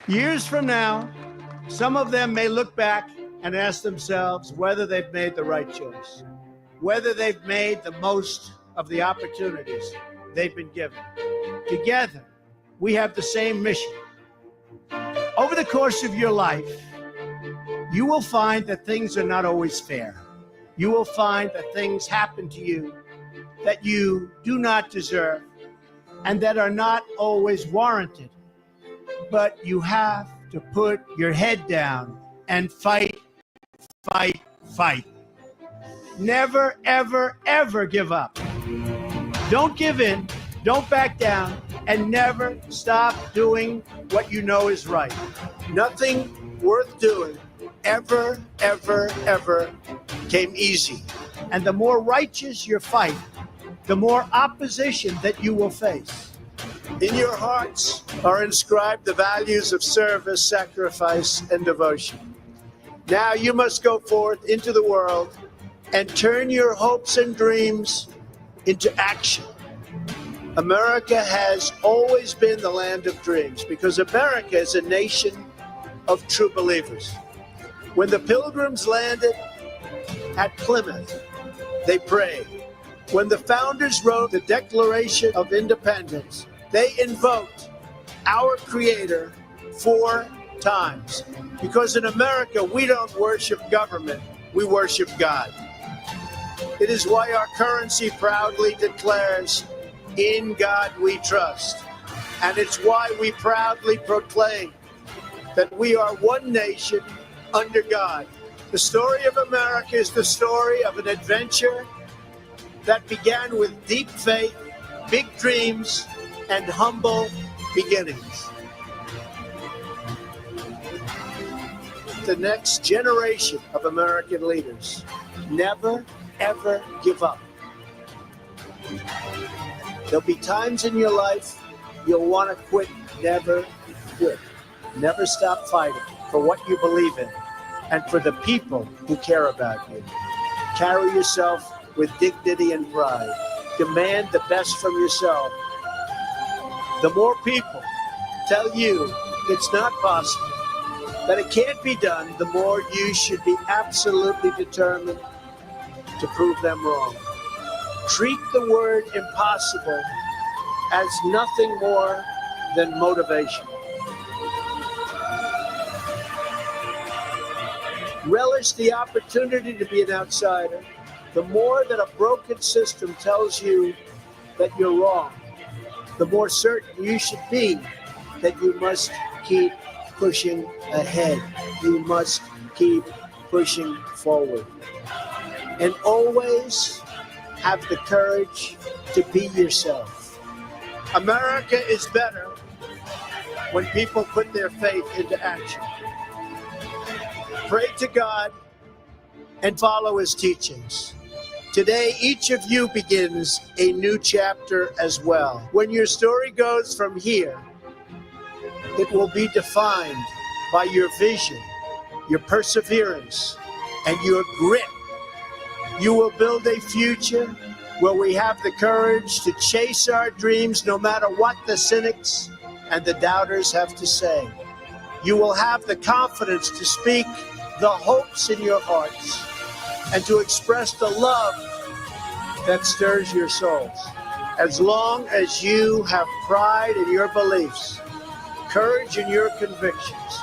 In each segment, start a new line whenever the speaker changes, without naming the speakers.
Years from now, some of them may look back and ask themselves whether they've made the right choice, whether they've made the most of the opportunities they've been given. Together, we have the same mission. Over the course of your life, you will find that things are not always fair. You will find that things happen to you that you do not deserve and that are not always warranted. But you have to put your head down and fight, fight, fight. Never, ever, ever give up. Don't give in, don't back down, and never stop doing what you know is right. Nothing worth doing ever, ever, ever came easy. And the more righteous your fight, the more opposition that you will face. In your hearts are inscribed the values of service, sacrifice, and devotion. Now you must go forth into the world and turn your hopes and dreams into action. America has always been the land of dreams because America is a nation of true believers. When the Pilgrims landed at Plymouth, they prayed. When the founders wrote the Declaration of Independence, they invoked our Creator 4 times. Because in America, we don't worship government, we worship God. It is why our currency proudly declares, "In God we trust." And it's why we proudly proclaim that we are one nation under God. The story of America is the story of an adventure that began with deep faith, big dreams, and humble beginnings. The next generation of American leaders never, ever give up. There'll be times in your life you'll want to quit. Never quit. Never stop fighting for what you believe in and for the people who care about you. Carry yourself with dignity and pride. Demand the best from yourself. The more people tell you it's not possible, that it can't be done, the more you should be absolutely determined to prove them wrong. Treat the word impossible as nothing more than motivation. Relish the opportunity to be an outsider. The more that a broken system tells you that you're wrong, the more certain you should be that you must keep pushing ahead. You must keep pushing forward. And always have the courage to be yourself. America is better when people put their faith into action. Pray to God and follow His teachings. Today, each of you begins a new chapter as well. When your story goes from here, it will be defined by your vision, your perseverance, and your grit. You will build a future where we have the courage to chase our dreams no matter what the cynics and the doubters have to say. You will have the confidence to speak the hopes in your hearts and to express the love that stirs your souls. As long as you have pride in your beliefs, courage in your convictions,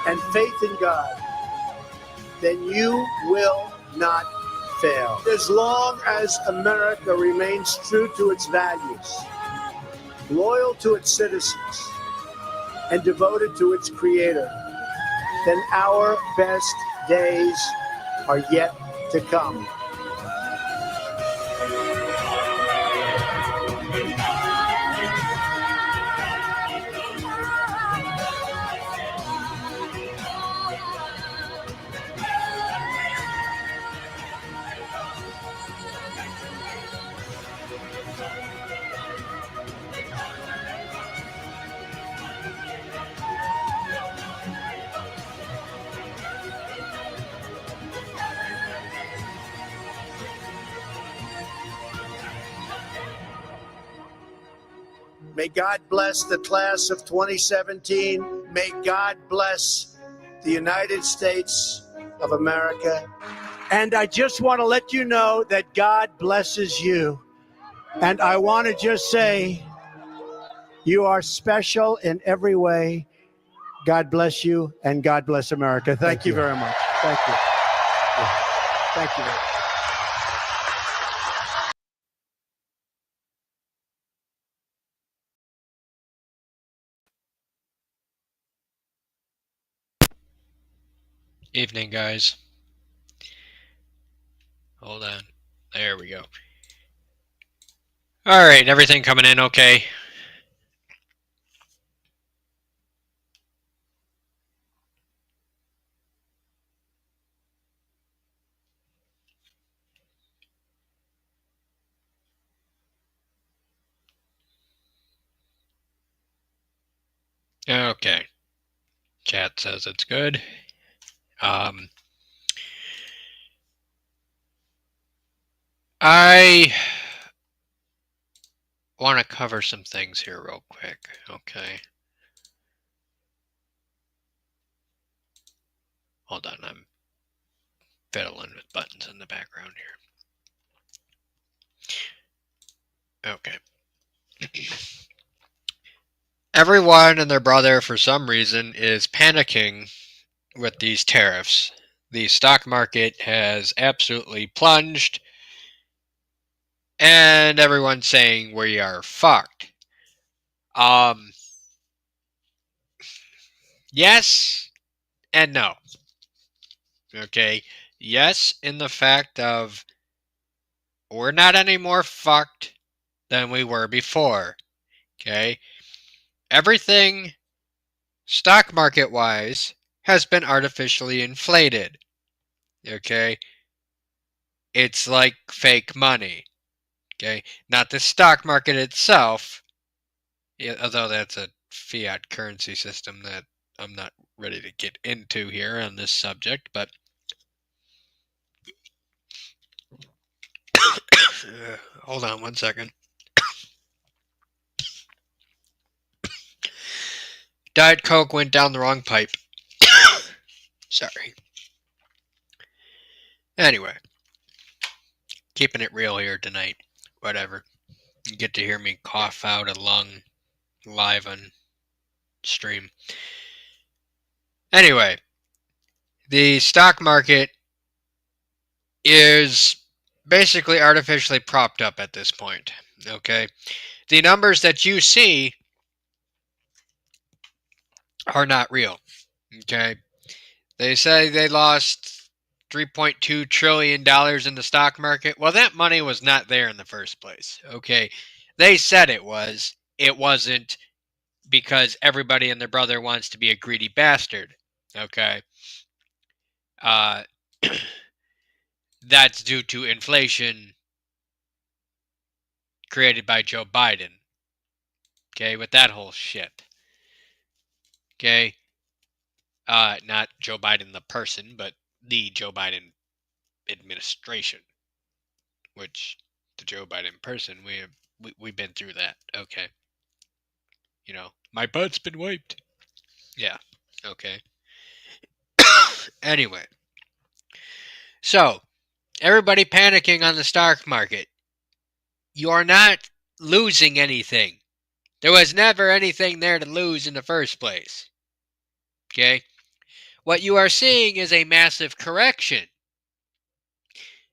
and faith in God, then you will not fail. As long as America remains true to its values, loyal to its citizens, and devoted to its Creator, then our best days are yet to come. May God bless the class of 2017. May God bless the United States of America. And I just want to let you know that God blesses you. And I want to just say, you are special in every way. God bless you, and God bless America. Thank you very much. Thank you. Thank you.
Evening, guys. Hold on. There we go. Alright, everything coming in okay? Okay. Chat says it's good. I want to cover some things here real quick. Okay. Hold on, I'm fiddling with buttons in the background here. Okay. Everyone and their brother, for some reason, is panicking with these tariffs. The stock market has absolutely plunged, and everyone's saying we are fucked. Yes and no. Okay. Yes, in the fact of we're not any more fucked than we were before. Okay. Everything stock market wise has been artificially inflated. Okay. It's like fake money. Okay. Not the stock market itself, although that's a fiat currency system that I'm not ready to get into here on this subject, but hold on one second. Diet Coke went down the wrong pipe. Sorry. Anyway, keeping it real here tonight. Whatever. You get to hear me cough out a lung live on stream. Anyway, the stock market is basically artificially propped up at this point. Okay? The numbers that you see are not real. Okay? They say they lost $3.2 trillion in the stock market. Well, that money was not there in the first place. Okay? They said it was. It wasn't, because everybody and their brother wants to be a greedy bastard. Okay? That's due to inflation created by Joe Biden. Okay? With that whole shit. Okay? Not Joe Biden the person, but the Joe Biden administration. Which, the Joe Biden person, we've been through that. Okay. You know, my butt's been wiped. Yeah. Okay. Anyway. So, everybody panicking on the stock market. You are not losing anything. There was never anything there to lose in the first place. Okay? What you are seeing is a massive correction.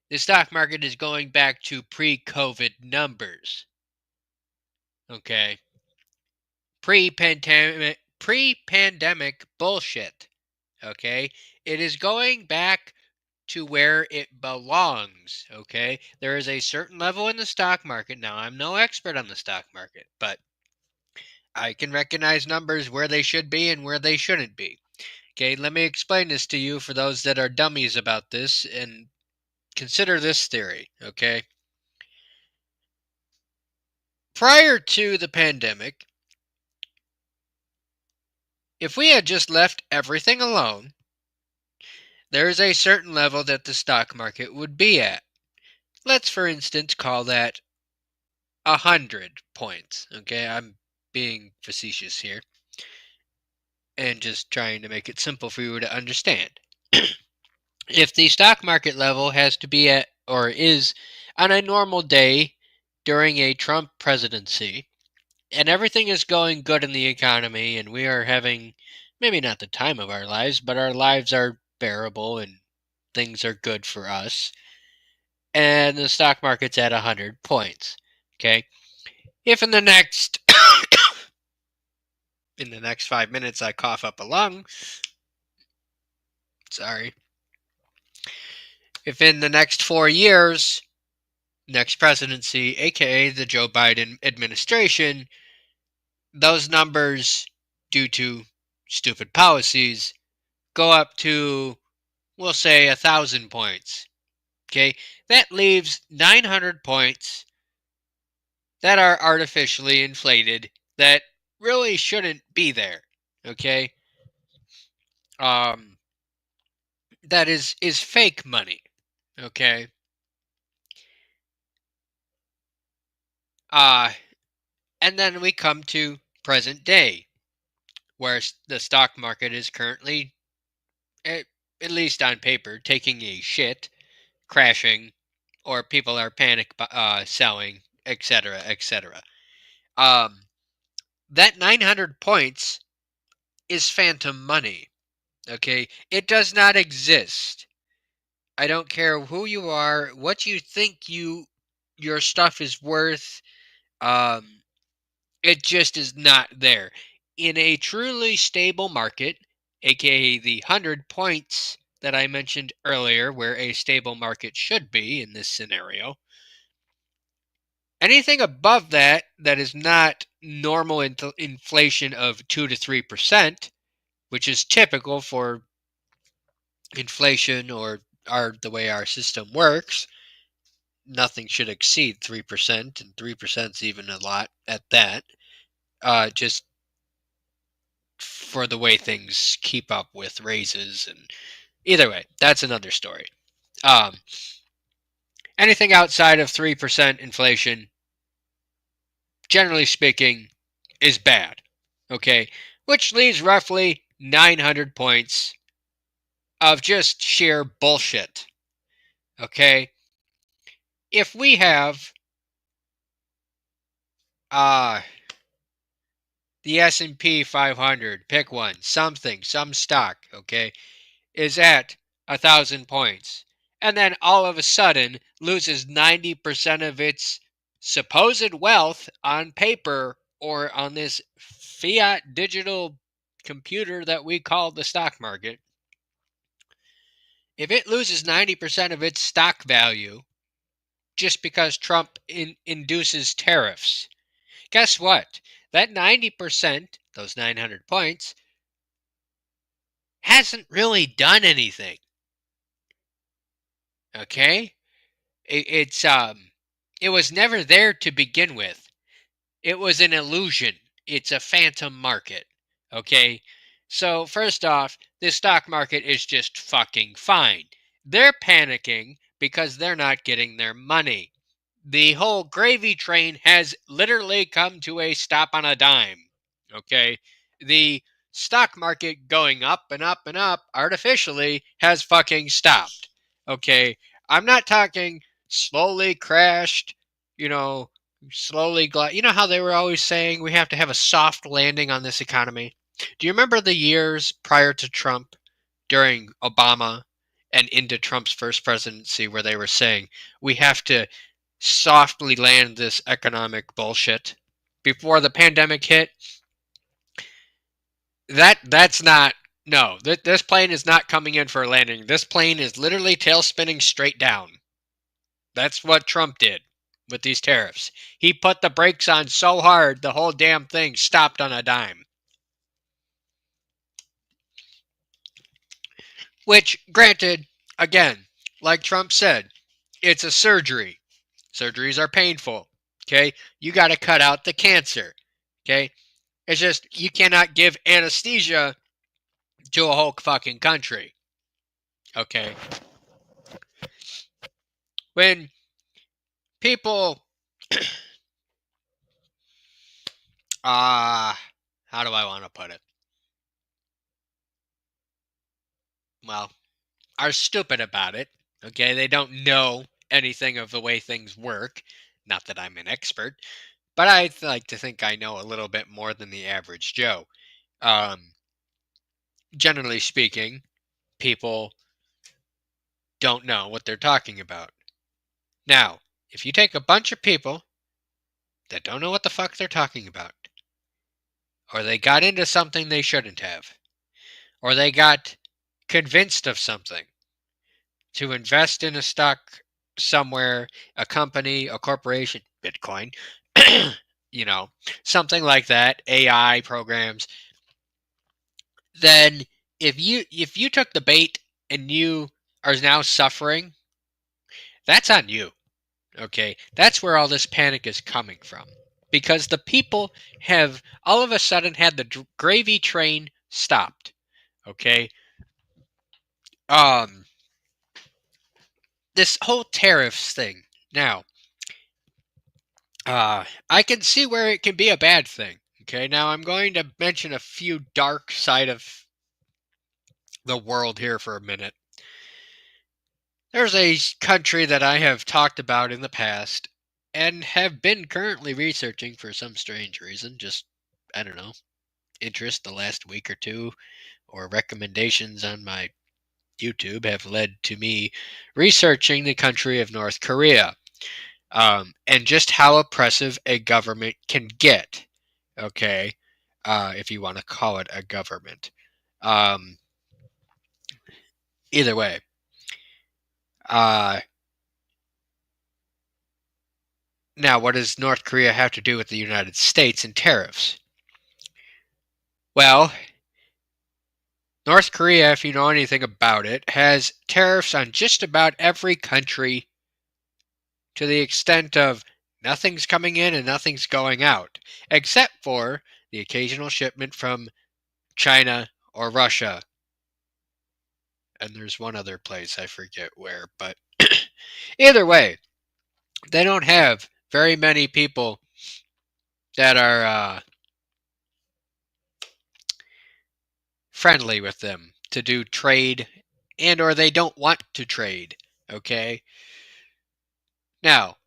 The stock market is going back to pre-COVID numbers. Okay? Pre-pandemic bullshit. Okay? It is going back to where it belongs. Okay? There is a certain level in the stock market. Now, I'm no expert on the stock market, but I can recognize numbers where they should be and where they shouldn't be. Okay, let me explain this to you for those that are dummies about this, and consider this theory, okay? Prior to the pandemic, if we had just left everything alone, there is a certain level that the stock market would be at. Let's, for instance, call that 100 points, okay? I'm being facetious here and just trying to make it simple for you to understand. If the stock market level has to be at, or is on a normal day during a Trump presidency, and everything is going good in the economy, and we are having maybe not the time of our lives, but our lives are bearable and things are good for us, and the stock market's at 100 points. Okay? If in the next 5 minutes I cough up a lung, sorry. If in the next 4 years, next presidency, aka the Joe Biden administration, those numbers, due to stupid policies, go up to, we'll say, 1,000 points. Okay, that leaves 900 points that are artificially inflated that really shouldn't be there. Okay, that is fake money. Okay, and then we come to present day, where the stock market is currently, at least on paper, taking a shit, crashing, or people are panic selling, etc., etc. That 900 points is phantom money. Okay, it does not exist. I don't care who you are, what you think your stuff is worth. It just is not there. In a truly stable market, aka the 100 points that I mentioned earlier, where a stable market should be in this scenario, anything above that is not normal inflation of 2 to 3%, which is typical for inflation or the way our system works. Nothing should exceed 3%, and 3% is even a lot at that. Just for the way things keep up with raises, and either way, that's another story. Anything outside of 3% inflation, generally speaking, is bad. Okay, which leaves roughly 900 points of just sheer bullshit. Okay, if we have the S&P 500, pick one, some stock, okay, is at 1,000 points, and then all of a sudden loses 90% of its supposed wealth on paper or on this fiat digital computer that we call the stock market. If it loses 90% of its stock value just because Trump induces tariffs, guess what? That 90%, those 900 points, hasn't really done anything. Okay? It was never there to begin with. It was an illusion. It's a phantom market. Okay? So, first off, this stock market is just fucking fine. They're panicking because they're not getting their money. The whole gravy train has literally come to a stop on a dime. Okay? The stock market going up and up and up artificially has fucking stopped. Okay? I'm not talking slowly crashed, slowly you know how they were always saying we have to have a soft landing on this economy? Do you remember the years prior to Trump, during Obama and into Trump's first presidency, where they were saying we have to softly land this economic bullshit before the pandemic hit? That's not, no, this plane is not coming in for a landing. This plane is literally tail spinning straight down. That's what Trump did with these tariffs. He put the brakes on so hard the whole damn thing stopped on a dime. Which, granted, again, like Trump said, it's a surgery. Surgeries are painful. Okay? You got to cut out the cancer. Okay? It's just you cannot give anesthesia to a whole fucking country. Okay? When people How do I want to put it? Well, are stupid about it. Okay, they don't know anything of the way things work. Not that I'm an expert, but I like to think I know a little bit more than the average Joe. Generally speaking, people don't know what they're talking about. Now, if you take a bunch of people that don't know what the fuck they're talking about, or they got into something they shouldn't have, or they got convinced of something to invest in a stock somewhere, a company, a corporation, Bitcoin, you know, something like that, AI programs, then if you took the bait and you are now suffering, that's on you. Okay? That's where all this panic is coming from. Because the people have all of a sudden had the gravy train stopped. Okay? Um this whole tariffs thing. Now, I can see where it can be a bad thing. Okay, now I'm going to mention a few dark side of the world here for a minute. There's a country that I have talked about in the past and have been currently researching for some strange reason. Just, I don't know, interest the last week or two, or recommendations on my YouTube have led to me researching the country of North Korea. And just how oppressive a government can get. Okay, if you want to call it a government. Um, Either way, uh, now what does North Korea have to do with the United States and tariffs? Well, North Korea, if you know anything about it, has tariffs on just about every country to the extent of nothing's coming in and nothing's going out, except for the occasional shipment from China or Russia. And there's one other place, I forget where, but either way, they don't have very many people that are friendly with them to do trade, and or they don't want to trade. Okay, now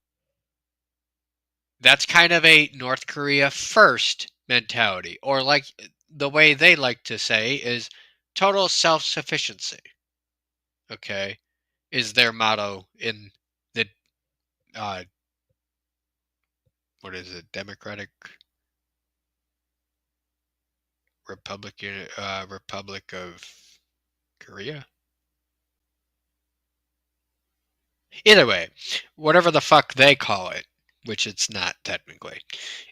that's kind of a North Korea first mentality, or like the way they like to say is total self-sufficiency. Okay, is their motto in the what is it, Democratic Republic of Korea? Either way, whatever the fuck they call it, which it's not technically.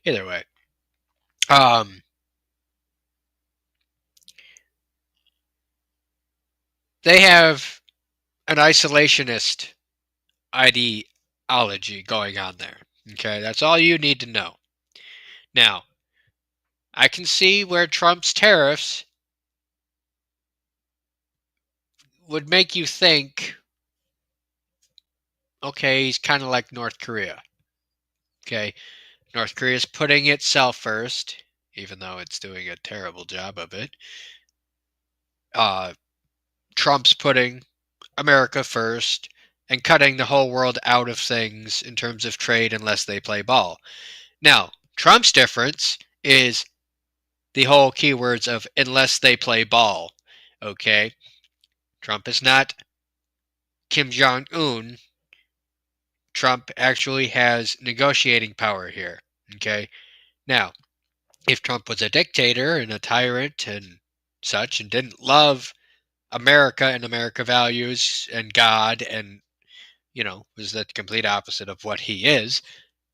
Either way, um, they have an isolationist ideology going on there. Okay, that's all you need to know. Now, I can see where Trump's tariffs would make you think, okay, he's kind of like North Korea. Okay, North Korea is putting itself first, even though it's doing a terrible job of it. Trump's putting America first and cutting the whole world out of things in terms of trade unless they play ball. Now, Trump's difference is the whole keywords of unless they play ball. Okay? Trump is not Kim Jong-un. Trump actually has negotiating power here. Okay? Now, if Trump was a dictator and a tyrant and such and didn't love America and America values and God and, was the complete opposite of what he is,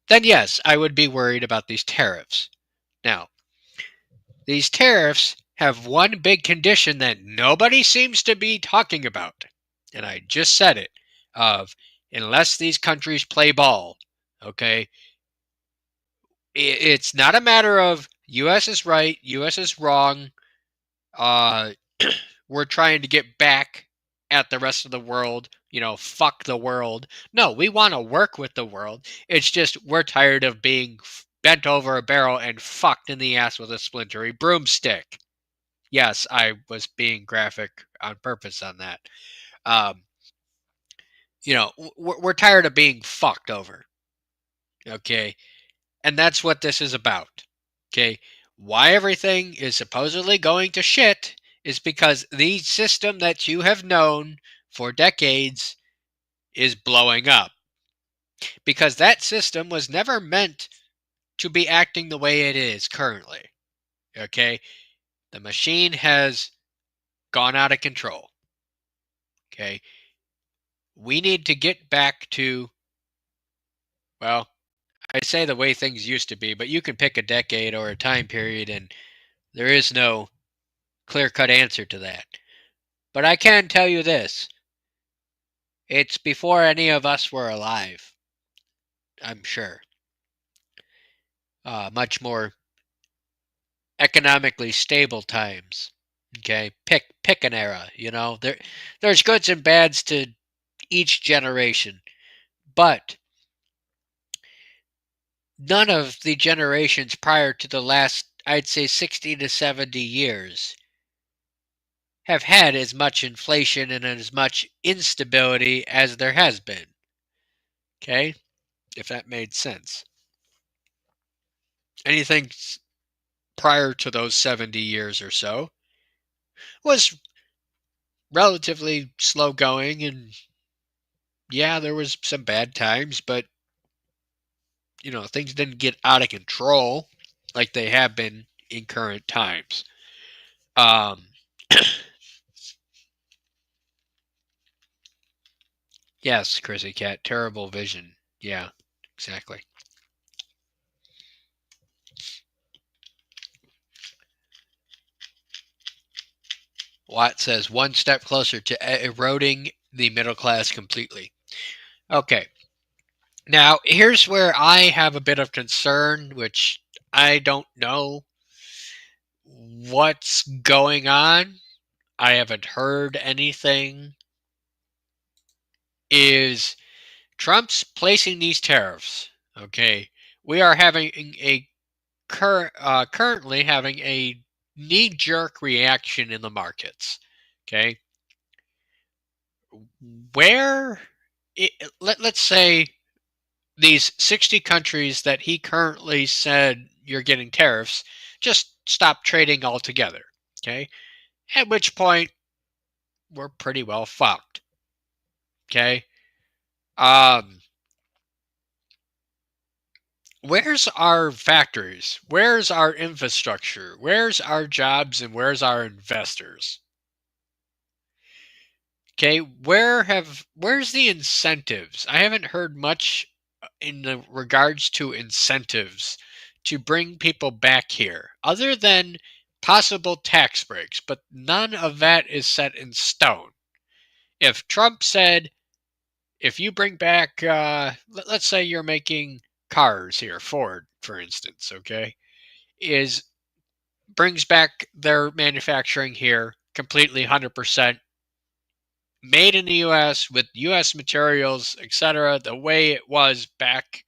then yes, I would be worried about these tariffs. Now, these tariffs have one big condition that nobody seems to be talking about. And I just said it, of unless these countries play ball, okay? It's not a matter of US is right, US is wrong. We're trying to get back at the rest of the world, fuck the world. No, we want to work with the world. It's just we're tired of being bent over a barrel and fucked in the ass with a splintery broomstick. Yes, I was being graphic on purpose on that. We're tired of being fucked over. Okay. And that's what this is about. Okay. Why everything is supposedly going to shit is because the system that you have known for decades is blowing up. Because that system was never meant to be acting the way it is currently. Okay. The machine has gone out of control. Okay. We need to get back to, well, I say the way things used to be, but you can pick a decade or a time period, and there is no clear-cut answer to that. But I can tell you this. It's before any of us were alive, I'm sure. Much more economically stable times. Okay, pick an era. There's goods and bads to each generation, but none of the generations prior to the last, I'd say, 60 to 70 years have had as much inflation and as much instability as there has been. Okay? If that made sense. Anything prior to those 70 years or so was relatively slow going, and yeah, there was some bad times, but things didn't get out of control like they have been in current times. Yes, Chrissy Cat, terrible vision. Yeah, exactly. Watt says one step closer to eroding the middle class completely. Okay. Now, here's where I have a bit of concern, which I don't know what's going on. I haven't heard anything. Is Trump's placing these tariffs? Okay. We are having currently having a knee-jerk reaction in the markets. Okay. Where, let's say these 60 countries that he currently said you're getting tariffs just stop trading altogether. Okay. At which point we're pretty well fucked. Okay. Where's our factories? Where's our infrastructure? Where's our jobs and where's our investors? Okay, where's the incentives? I haven't heard much in the regards to incentives to bring people back here, other than possible tax breaks, but none of that is set in stone. If Trump said, if you bring back, let's say you're making cars here, Ford, for instance, okay, brings back their manufacturing here completely 100% made in the US with US materials, etc., the way it was back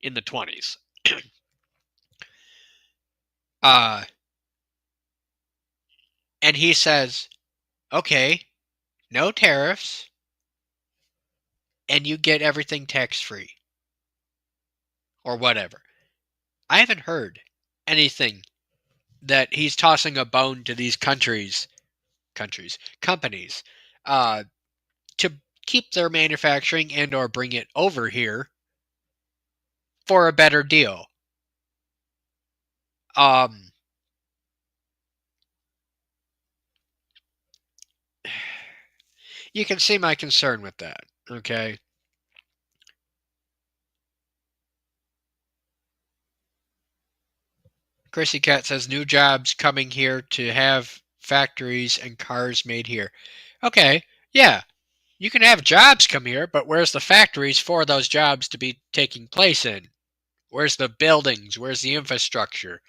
in the 20s. And he says, okay, no tariffs, and you get everything tax free or whatever. I haven't heard anything that he's tossing a bone to these companies, to keep their manufacturing and or bring it over here for a better deal. You can see my concern with that, okay? Chrissy Cat says new jobs coming here to have factories and cars made here. Okay, yeah, you can have jobs come here, but where's the factories for those jobs to be taking place in? Where's the buildings? Where's the infrastructure?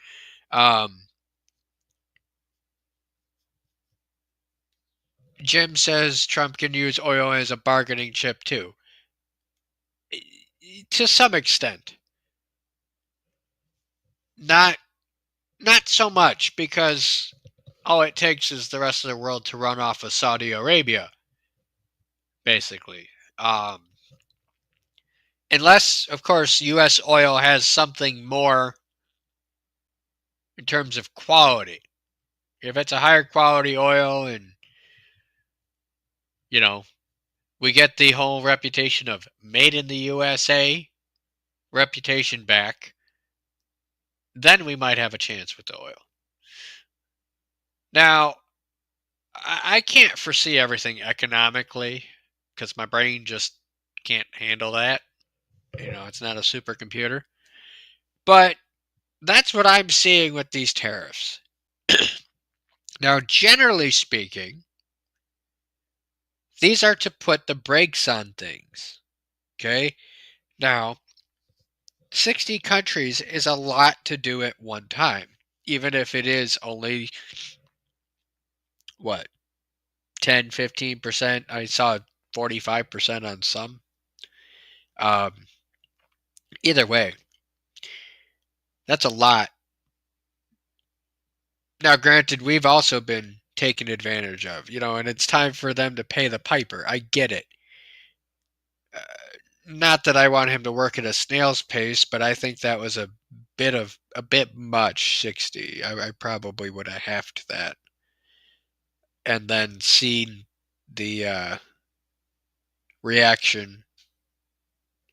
Jim says Trump can use oil as a bargaining chip too. To some extent. not so much, because all it takes is the rest of the world to run off of Saudi Arabia, basically. Unless, of course, U.S. oil has something more in terms of quality. If it's a higher quality oil and, you know, we get the whole reputation of made in the USA reputation back, then we might have a chance with the oil. Now, I can't foresee everything economically because my brain just can't handle that. It's not a supercomputer. But that's what I'm seeing with these tariffs. Now, generally speaking, these are to put the brakes on things. Okay? Now, 60 countries is a lot to do at one time, even if it is only, what, 10, 15%? I saw 45% on some. Either way, that's a lot. Now, granted, we've also been taken advantage of, and it's time for them to pay the piper. I get it. Uh, Not that I want him to work at a snail's pace, but I think that was a bit much. 60. I probably would have halved that, and then seen the reaction,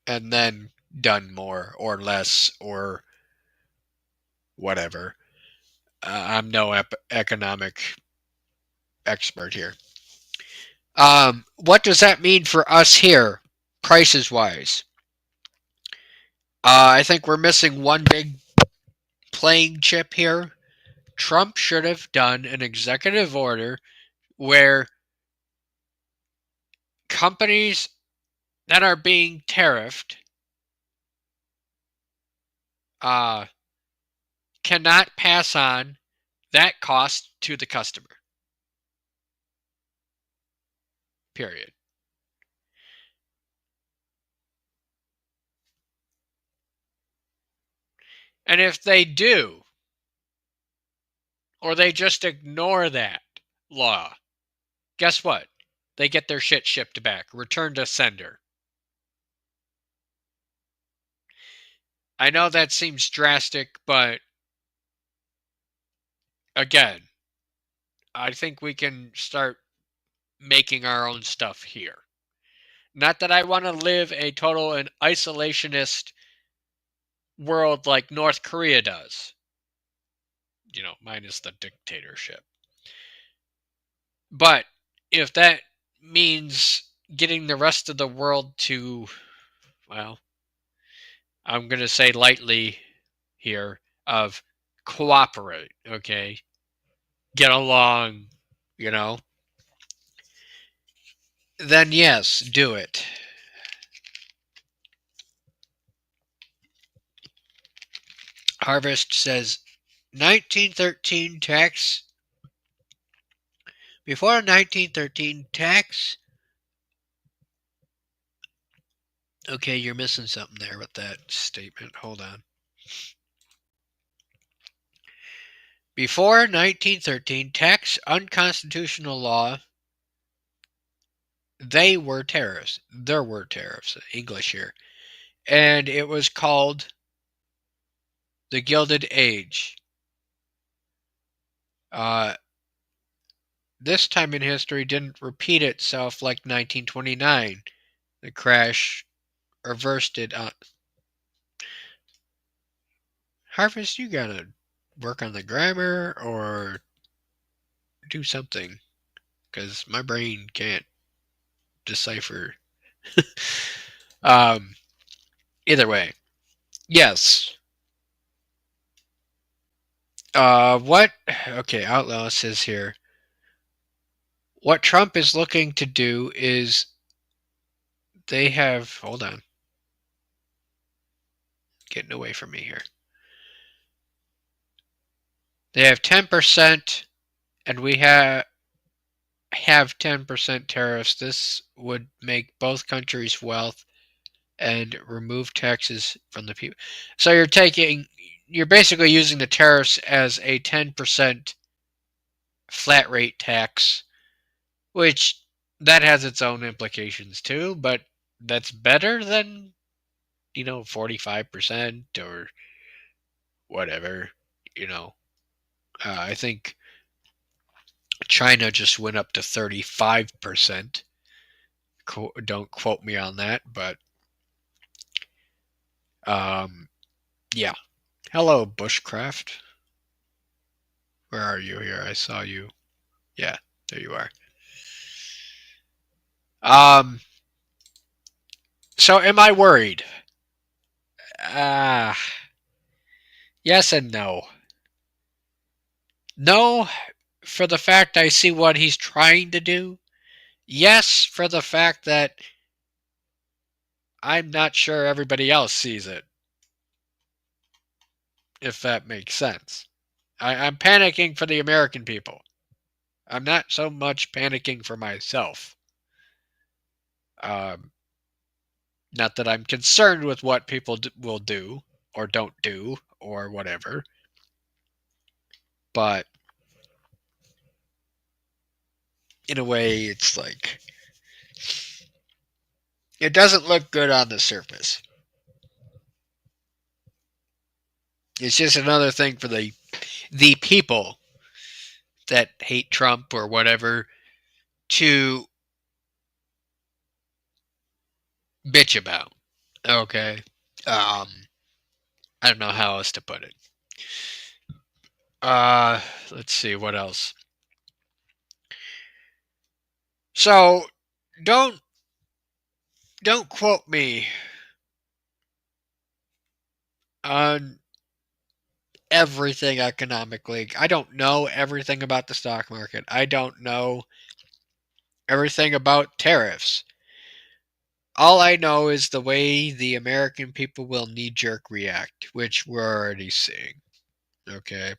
and then done more or less or whatever. I'm no economic expert here. What does that mean for us here, prices wise? I think we're missing one big playing chip here. Trump should have done an executive order where companies that are being tariffed cannot pass on that cost to the customer. Period. And if they do, or they just ignore that law, guess what? They get their shit shipped back, return to sender. I know that seems drastic, but again, I think we can start making our own stuff here. Not that I want to live a total and isolationist world like North Korea does, minus the dictatorship. But if that means getting the rest of the world to, well, I'm going to say lightly here, of cooperate, okay? Get along, then yes, do it. Harvest says 1913 tax. Before 1913 tax. Okay, you're missing something there with that statement. Hold on. Before 1913 tax unconstitutional law, they were tariffs. There were tariffs. English here. And it was called the Gilded Age. This time in history didn't repeat itself like 1929. The crash reversed it. Harvest, you gotta work on the grammar or do something, because my brain can't decipher. Either way, yes. What? Okay, Outlaw says here. What Trump is looking to do is they have. Hold on. Getting away from me here. They have 10%, and we have 10% tariffs. This would make both countries wealth and remove taxes from the people. So you're taking you're basically using the tariffs as a 10% flat rate tax, which that has its own implications too, but that's better than, 45% or whatever, you know. I think China just went up to 35%. Don't quote me on that, but yeah. Hello, Bushcraft. Where are you here? I saw you. Yeah, there you are. So am I worried? Ah, yes and no. No, for the fact I see what he's trying to do. Yes, for the fact that I'm not sure everybody else sees it. If that makes sense. I'm panicking for the American people. I'm not so much panicking for myself. Not that I'm concerned with what people will do or don't do or whatever. But in a way, it's like it doesn't look good on the surface. It's just another thing for the people that hate Trump or whatever to bitch about. Okay. I don't know how else to put it. Let's see what else. So don't quote me on everything economically. I don't know everything about the stock market. I don't know everything about tariffs. All I know is the way the American people will knee-jerk react, which we're already seeing. Okay.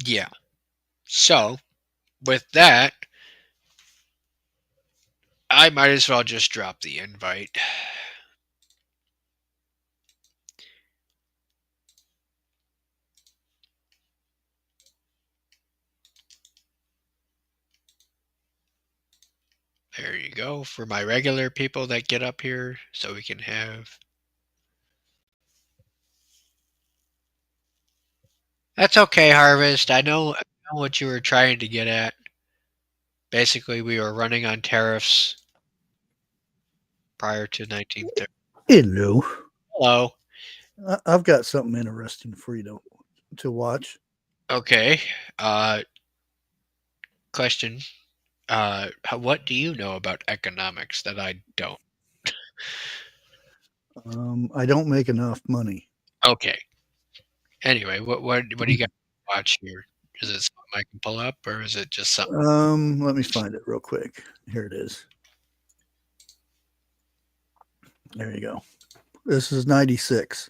Yeah. So, with that, I might as well just drop the invite. There you go. For my regular people that get up here, so we can have... That's okay, Harvest. I know what you were trying to get at. Basically, we were running on tariffs prior to 1930.
Hello.
Hello.
I've got something interesting for you to watch.
Okay. Question. What do you know about economics that I don't?
I don't make enough money.
Okay. Anyway, what do you got to watch here? Is it something I can pull up, or is it just something?
Let me find it real quick. Here it is. There you go. This is 96.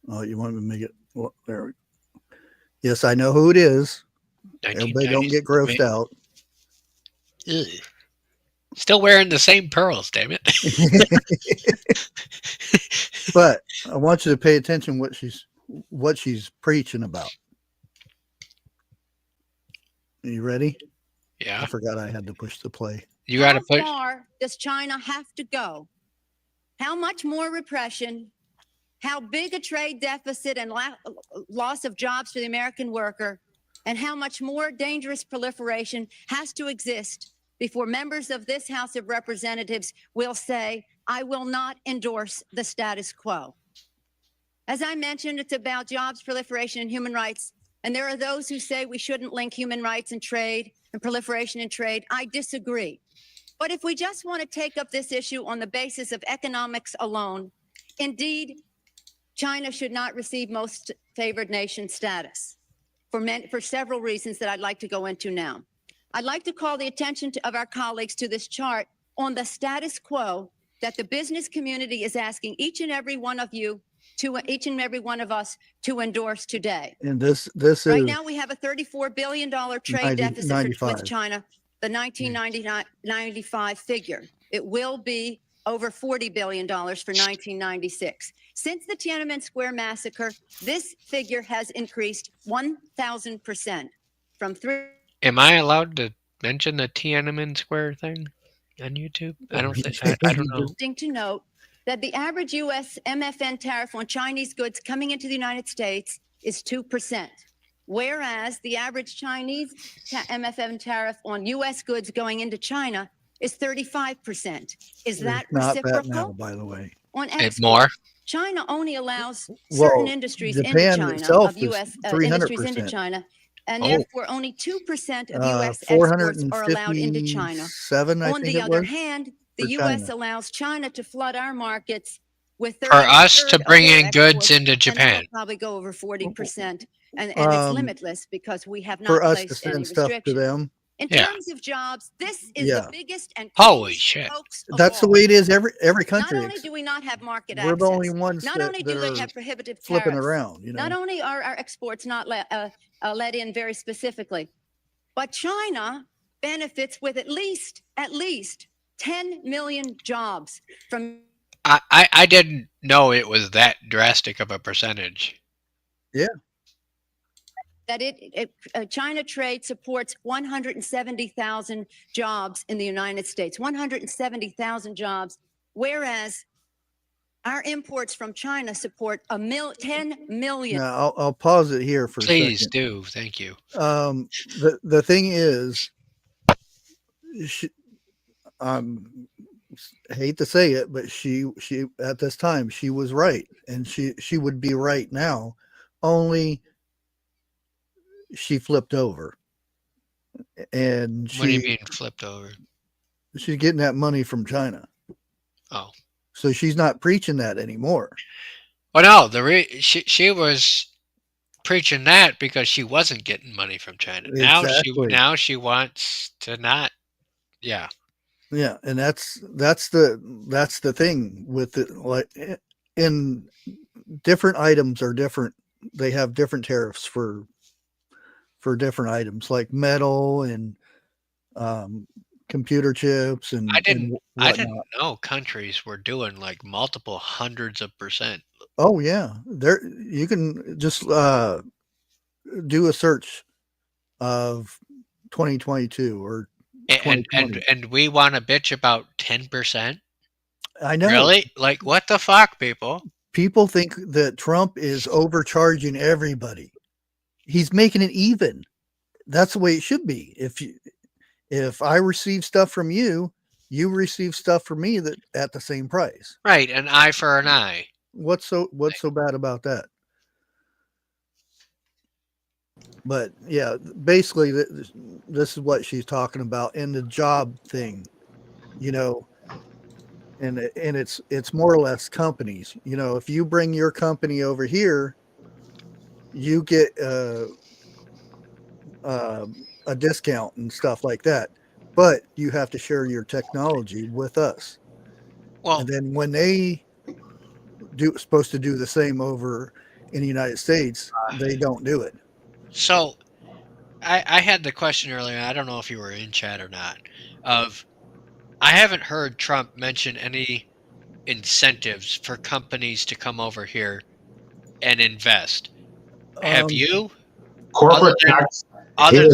Oh, you want me to make it? Well, there we go. Yes, I know who it is. Everybody don't get grossed out.
Ugh. Still wearing the same pearls, damn it.
But I want you to pay attention what she's preaching about. Are you ready?
Yeah.
I forgot I had to push the play.
You got to push.
How far does China have to go? How much more repression? How big a trade deficit and loss of jobs for the American worker? And how much more dangerous proliferation has to exist before members of this House of Representatives will say, I will not endorse the status quo? As I mentioned, it's about jobs, proliferation, and human rights. And there are those who say we shouldn't link human rights and trade and proliferation and trade. I disagree. But if we just want to take up this issue on the basis of economics alone, indeed, China should not receive most favored nation status for several reasons that I'd like to go into now. I'd like to call the attention of our colleagues to this chart on the status quo that the business community is asking each and every one of us to endorse today.
And this is
right now we have a $34 billion trade deficit with China, the 1995 figure. it will be over $40 billion for 1996. Since the Tiananmen Square massacre, this figure has increased 1,000% from 3.
Am I allowed to mention the Tiananmen Square thing on YouTube? I don't think. I don't know.
Interesting to note that the average U.S. MFN tariff on Chinese goods coming into the United States is 2%, whereas the average Chinese MFN tariff on U.S. goods going into China is 35%. Is that
not
reciprocal?
that now, by the way.
On
It's
exports,
more.
China only allows certain industries
Japan
into China,
itself
of U.S.
is
industries into
300%.
China, and
Oh.
therefore only 2% of U.S. exports are allowed into China.
457, I
On
think
the
it
other
was,
hand, the
for
U.S.
China.
allows China to flood our markets with
For us to bring in goods into
And
Japan.
that'll probably go over 40%, and it's limitless because we have not
for us to
placed any
send stuff to
restrictions.
them.
In
Yeah.
terms of jobs, this is
Yeah.
the biggest and
Holy
cleanest
shit.
hoax of
That's the
all.
way it is every
Not
country.
only do we not have market
We're
access,
the only ones
not
that,
only
that
do they
are
have prohibitive
flipping
tariffs,
around.
not only are our exports not let in very specifically, but China benefits with at least 10 million jobs from.
I didn't know it was that drastic of a percentage.
That China trade supports 170,000 jobs in the United States, 170,000 jobs, whereas our imports from China support 10 million.
Now I'll pause it here for a
Please
second.
do. Thank you.
The thing is, I hate to say it, but she at this time she was right, and she would be right now, only she flipped over. And
What do you mean flipped over?
she's getting that money from China.
Oh.
So she's not preaching that anymore.
Well, no, she was preaching that because she wasn't getting money from China.
Exactly.
Now she wants to not. Yeah.
Yeah, and that's the thing with it. Like, in different items are different. They have different tariffs for different items, like metal and computer chips and
I didn't
whatnot.
know countries were doing like multiple hundreds of percent.
Oh yeah, there you can just do a search of 2022 or 2020.
And we want to bitch about 10%.
I know.
Really? Like, what the fuck, people?
People think that Trump is overcharging everybody. He's making it even. That's the way it should be. If I receive stuff from you, you receive stuff from me that at the same price.
Right, an eye for an eye.
What's so bad about that? But yeah, basically this is what she's talking about in the job thing, and it's more or less companies. If you bring your company over here, you get a discount and stuff like that, but you have to share your technology with us.
Well,
and then when they supposed to do the same over in the United States, they don't do it.
So I had the question earlier, I don't know if you were in chat or not, of I haven't heard Trump mention any incentives for companies to come over here and invest. Have you?
Corporate tax.
Other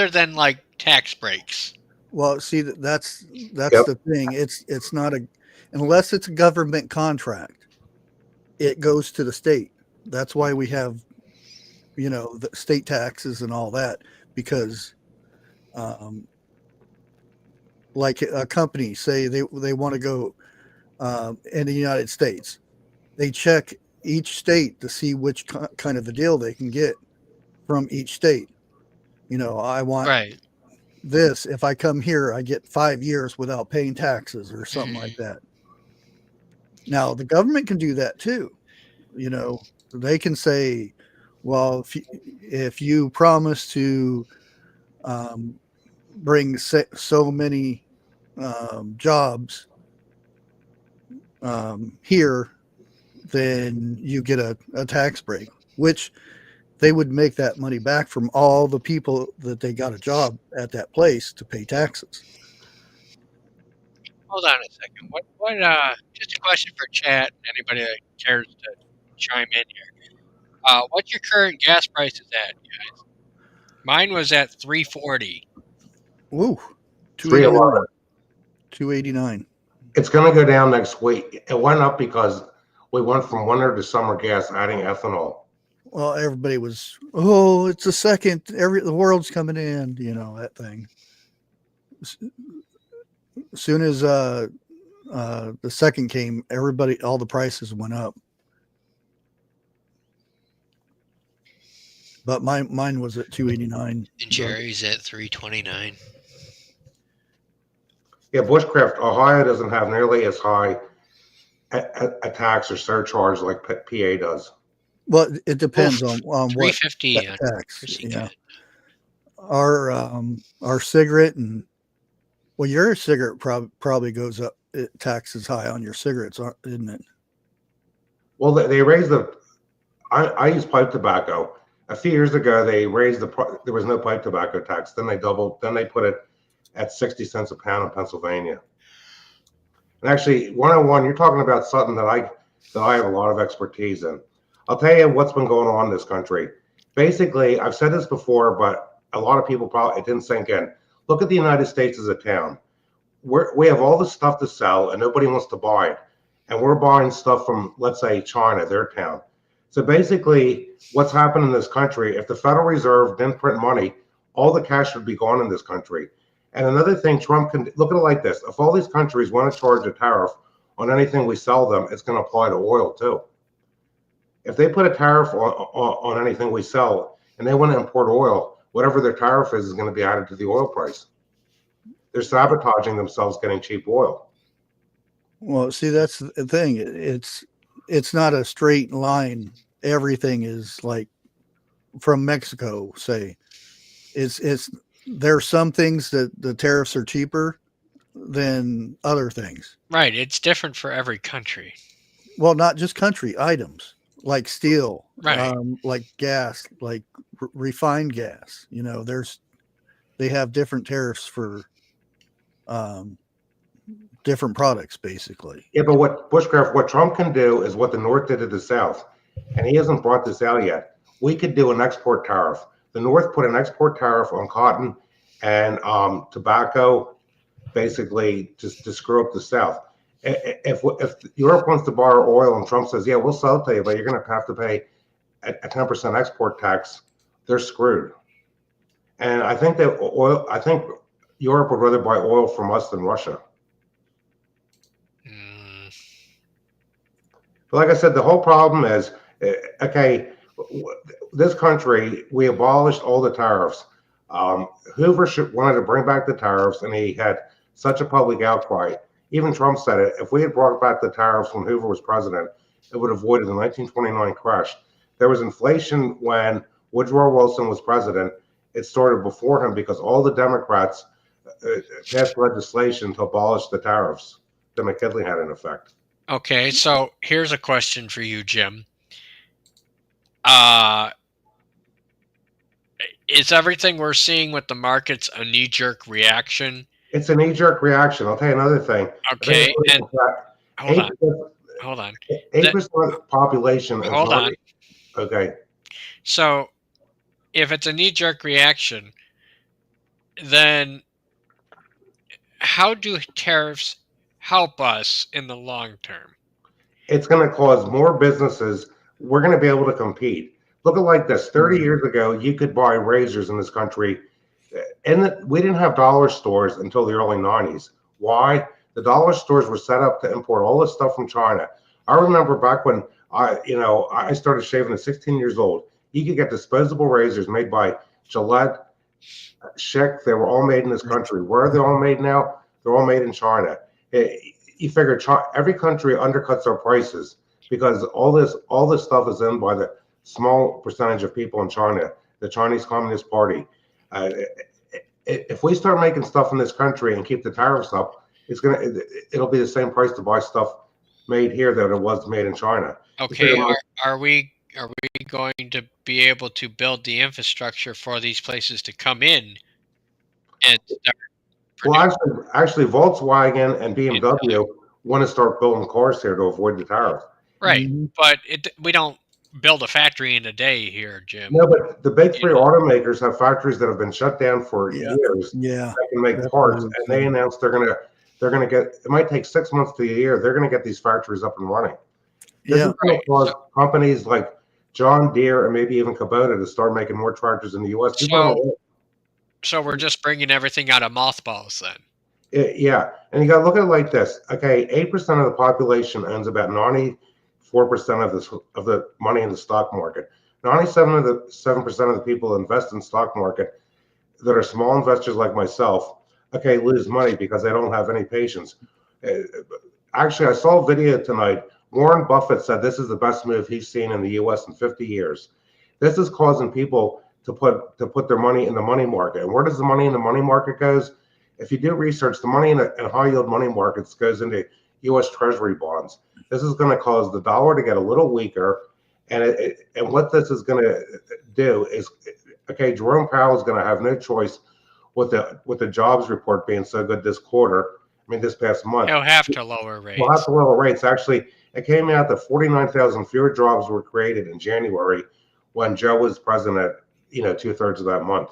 than like tax breaks.
Well, see, that's the thing. It's not unless it's a government contract, it goes to the state. That's why we have, the state taxes and all that, because, like a company, say they want to go in the United States, they check each state to see which kind of a deal they can get from each state. I want this. If I come here, I get 5 years without paying taxes or something like that. Now the government can do that too. They can say, well, if you promise to bring so many jobs here, then you get a tax break, which they would make that money back from all the people that they got a job at that place to pay taxes.
hold on a second. Just a question for chat. Anybody that cares to chime in here. What's your current gas prices at, guys? Mine was at 340.
Woo,
311.
289.
It's going to go down next week. It went up because we went from winter to summer gas, adding ethanol.
Well, everybody was, oh, it's a second. The world's coming in. You know that thing. As soon as the second came, all the prices went up. But mine was at 289.
And Jerry's at 329.
Yeah, bushcraft, Ohio doesn't have nearly as high a tax or surcharge like PA does.
Well, it depends on what
350
tax. Yeah, our cigarette and your cigarette probably goes up. Tax is high on your cigarettes, isn't it?
Well, they raised I use pipe tobacco. A few years ago, they raised there was no pipe tobacco tax. Then they put it at 60 cents a pound in Pennsylvania. And actually, 101, you're talking about something that I have a lot of expertise in. I'll tell you what's been going on in this country. Basically, I've said this before, but a lot of people it didn't sink in. Look at the United States as a town. We have all this stuff to sell, and nobody wants to buy it. And we're buying stuff from, let's say, China, their town. So basically, what's happened in this country, if the Federal Reserve didn't print money, all the cash would be gone in this country. And another thing, Trump can look at it like this. If all these countries want to charge a tariff on anything we sell them, it's going to apply to oil too. If they put a tariff on anything we sell and they want to import oil, whatever their tariff is going to be added to the oil price. They're sabotaging themselves getting cheap oil.
Well, see, that's the thing. It's not a straight line. Everything is like from Mexico, say. There are some things that the tariffs are cheaper than other things.
Right. It's different for every country.
Well, not just country items like steel,
right.
Like gas, like refined gas. You know, they have different tariffs for different products, basically.
Yeah, but what Trump can do is what the North did to the South, and he hasn't brought this out yet. We could do an export tariff. The North put an export tariff on cotton and tobacco, basically just to screw up the South. If Europe wants to buy our oil and Trump says, yeah, we'll sell it to you, but you're going to have to pay a 10% export tax, they're screwed. And I think Europe would rather buy oil from us than Russia. But like I said, the whole problem is, okay, this country, we abolished all the tariffs. Hoover wanted to bring back the tariffs, and he had such a public outcry. Even Trump said it. If we had brought back the tariffs when Hoover was president, it would have avoided the 1929 crash. There was inflation when Woodrow Wilson was president. It started before him because all the Democrats passed legislation to abolish the tariffs that McKinley had in effect.
Okay, so here's a question for you, Jim. Is everything we're seeing with the markets a knee-jerk reaction?
It's a knee-jerk reaction. I'll tell you another thing.
Okay, and hold on.
8% of the population.
Hold on.
Okay.
So, if it's a knee-jerk reaction, then how do tariffs help us in the long term?
It's going to cause more businesses. We're going to be able to compete. Look at it like this. 30 years ago, you could buy razors in this country. And we didn't have dollar stores until the early 90s. Why? The dollar stores were set up to import all this stuff from China. I remember back when I started shaving at 16 years old. You could get disposable razors made by Gillette, Schick. They were all made in this country. Where are they all made now? They're all made in China. You figure every country undercuts our prices because all this stuff is in by the small percentage of people in China, the Chinese Communist Party. If we start making stuff in this country and keep the tariffs up, it'll be the same price to buy stuff made here that it was made in China.
Okay, are we going to be able to build the infrastructure for these places to come in and start
Well, actually, Volkswagen and BMW want to start building cars here to avoid the tariff.
Right,
Mhm.
but we don't build a factory in a day here, Jim.
No, but the big
You
three
know.
automakers have factories that have been shut down for
Yeah.
years
Yeah.
that can make
That's
parts,
what I'm
and they
saying.
announced they're gonna get. It might take 6 months to a year. They're gonna get these factories up and running. This
Yeah.
is going
Right.
to cause companies like John Deere and maybe even Kubota to start making more tractors in the U.S.
So we're just bringing everything out of mothballs then.
Yeah, and you got to look at it like this. Okay, 8% of the population owns about 94% of the money in the stock market. 97% of the people that invest in stock market that are small investors like myself, okay, lose money because they don't have any patience. Uh, Actually, I saw a video tonight. Warren Buffett said this is the best move he's seen in the U.S. in 50 years. This is causing people to put their money in the money market. And where does the money in the money market goes? If you do research, the money in high yield money markets goes into U.S. Treasury bonds. This is going to cause the dollar to get a little weaker, and what this is going to do is, okay, Jerome Powell is going to have no choice with the jobs report being so good this quarter. I mean, this past month,
He'll have to lower rates.
we'll have to lower rates. Actually, it came out that 49,000 fewer jobs were created in January when Joe was president. 2/3 of that month.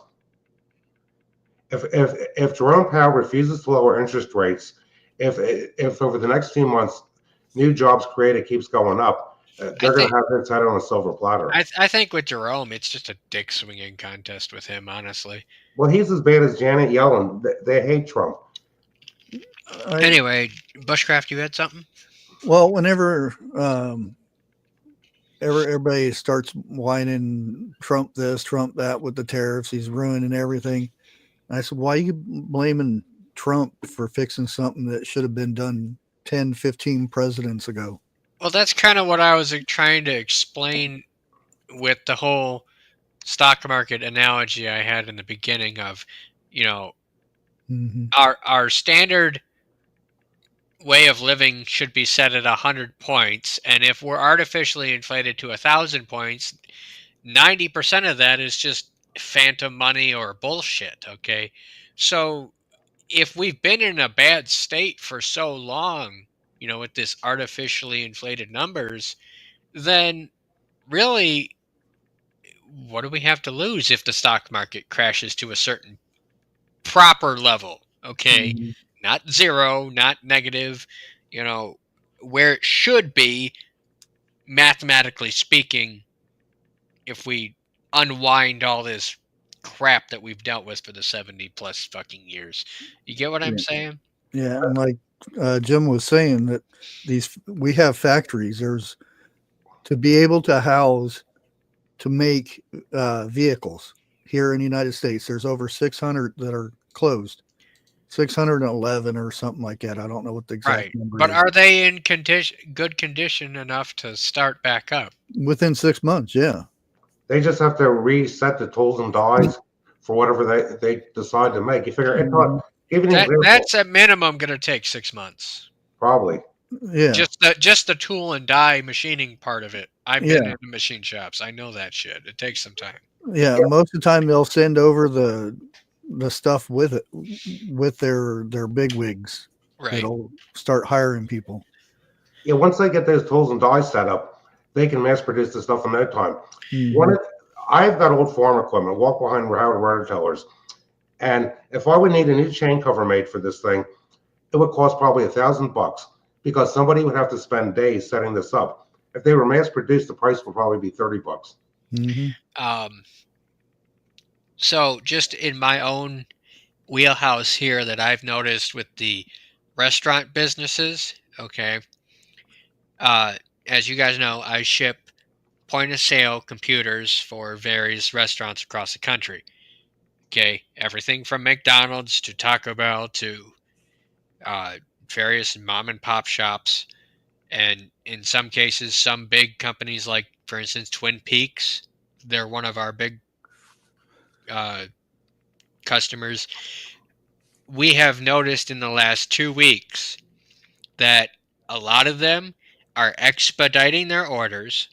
If Jerome Powell refuses to lower interest rates, if over the next few months new jobs created keeps going up, they're going to have their head on a silver platter.
I think with Jerome, it's just a dick swinging contest with him, honestly.
Well, he's as bad as Janet Yellen. They hate Trump.
Anyway, Bushcraft, you had something?
Well, whenever everybody starts whining Trump this, Trump that with the tariffs, he's ruining everything. I said, why are you blaming Trump for fixing something that should have been done 10, 15 presidents ago?
Well, that's kind of what I was trying to explain with the whole stock market analogy I had in the beginning of,
Mm-hmm.
our standard way of living should be set at 100 points, and if we're artificially inflated to 1,000 points, 90% of that is just phantom money or bullshit. Okay, so if we've been in a bad state for so long, with this artificially inflated numbers, then really, what do we have to lose if the stock market crashes to a certain proper level? Okay,
Mm-hmm.
not zero, not negative, where it should be, mathematically speaking, if we unwind all this crap that we've dealt with for the 70 plus fucking years. You get what I'm saying?
Yeah, and like Jim was saying, that we have factories. There's to be able to make vehicles here in the United States. There's over 600 that are closed, 611 or something like that. I don't know what the exact number
But
is.
are they in good condition enough to start back up?
Within 6 months, yeah.
They just have to reset the tools and dies for whatever they decide to make. You figure it's not. Give an example.
That's at minimum going to take 6 months.
Probably.
Yeah.
Just the tool and die machining part of it. I've been in the machine shops. I know that shit. It takes some time.
Yeah, most of the time they'll send over the stuff with it, with their big wigs.
Right.
That'll start hiring people.
Yeah, once they get those tools and dies set up, they can mass produce the stuff in no time.
Mm-hmm.
I've got old farm equipment, walk behind Howard rototillers, and if I would need a new chain cover made for this thing, it would cost probably $1,000 because somebody would have to spend days setting this up. If they were mass produced, the price would probably be $30.
Mm-hmm.
So just in my own wheelhouse here that I've noticed with the restaurant businesses, okay, as you guys know, I ship point of sale computers for various restaurants across the country. Okay, everything from McDonald's to Taco Bell to various mom and pop shops, and in some cases, some big companies like, for instance, Twin Peaks. They're one of our big customers. We have noticed in the last 2 weeks that a lot of them are expediting their orders.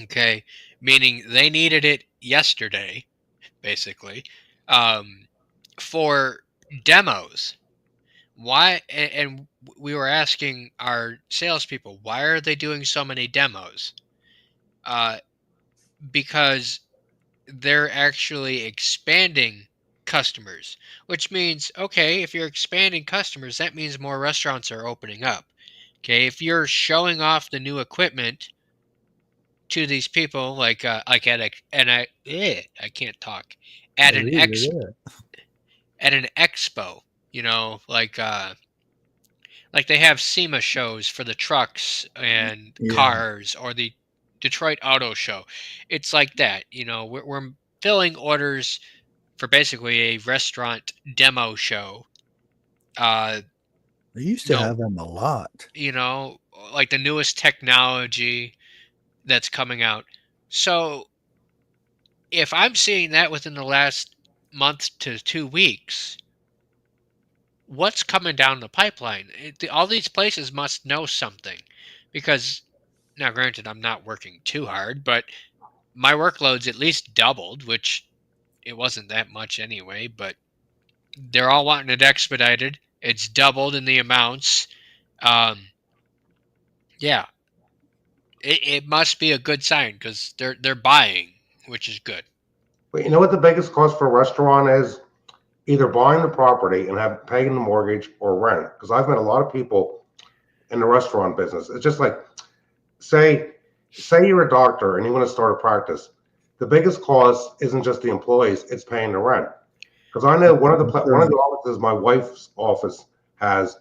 Okay, meaning they needed it yesterday, basically, for demos. Why? And we were asking our salespeople, why are they doing so many demos? Because they're actually expanding customers, which means, okay, if you're expanding customers, that means more restaurants are opening up. Okay, if you're showing off the new equipment to these people, like at I can't talk, at an at an expo, like they have SEMA shows for the trucks and
Yeah.
cars, or the Detroit Auto Show. It's like that. We're filling orders for basically a restaurant demo show.
They used to
No,
have them a lot.
like the newest technology that's coming out. So if I'm seeing that within the last month to 2 weeks, what's coming down the pipeline? All these places must know something, because now, granted, I'm not working too hard, but my workload's at least doubled, which it wasn't that much anyway, but they're all wanting it expedited. It's doubled in the amounts. Yeah, it must be a good sign, because they're buying, which is good.
But you know what the biggest cost for a restaurant is? Either buying the property and paying the mortgage or rent. Because I've met a lot of people in the restaurant business. It's just like, say you're a doctor and you want to start a practice. The biggest cost isn't just the employees; it's paying the rent. Because I know one of the offices my wife's office has,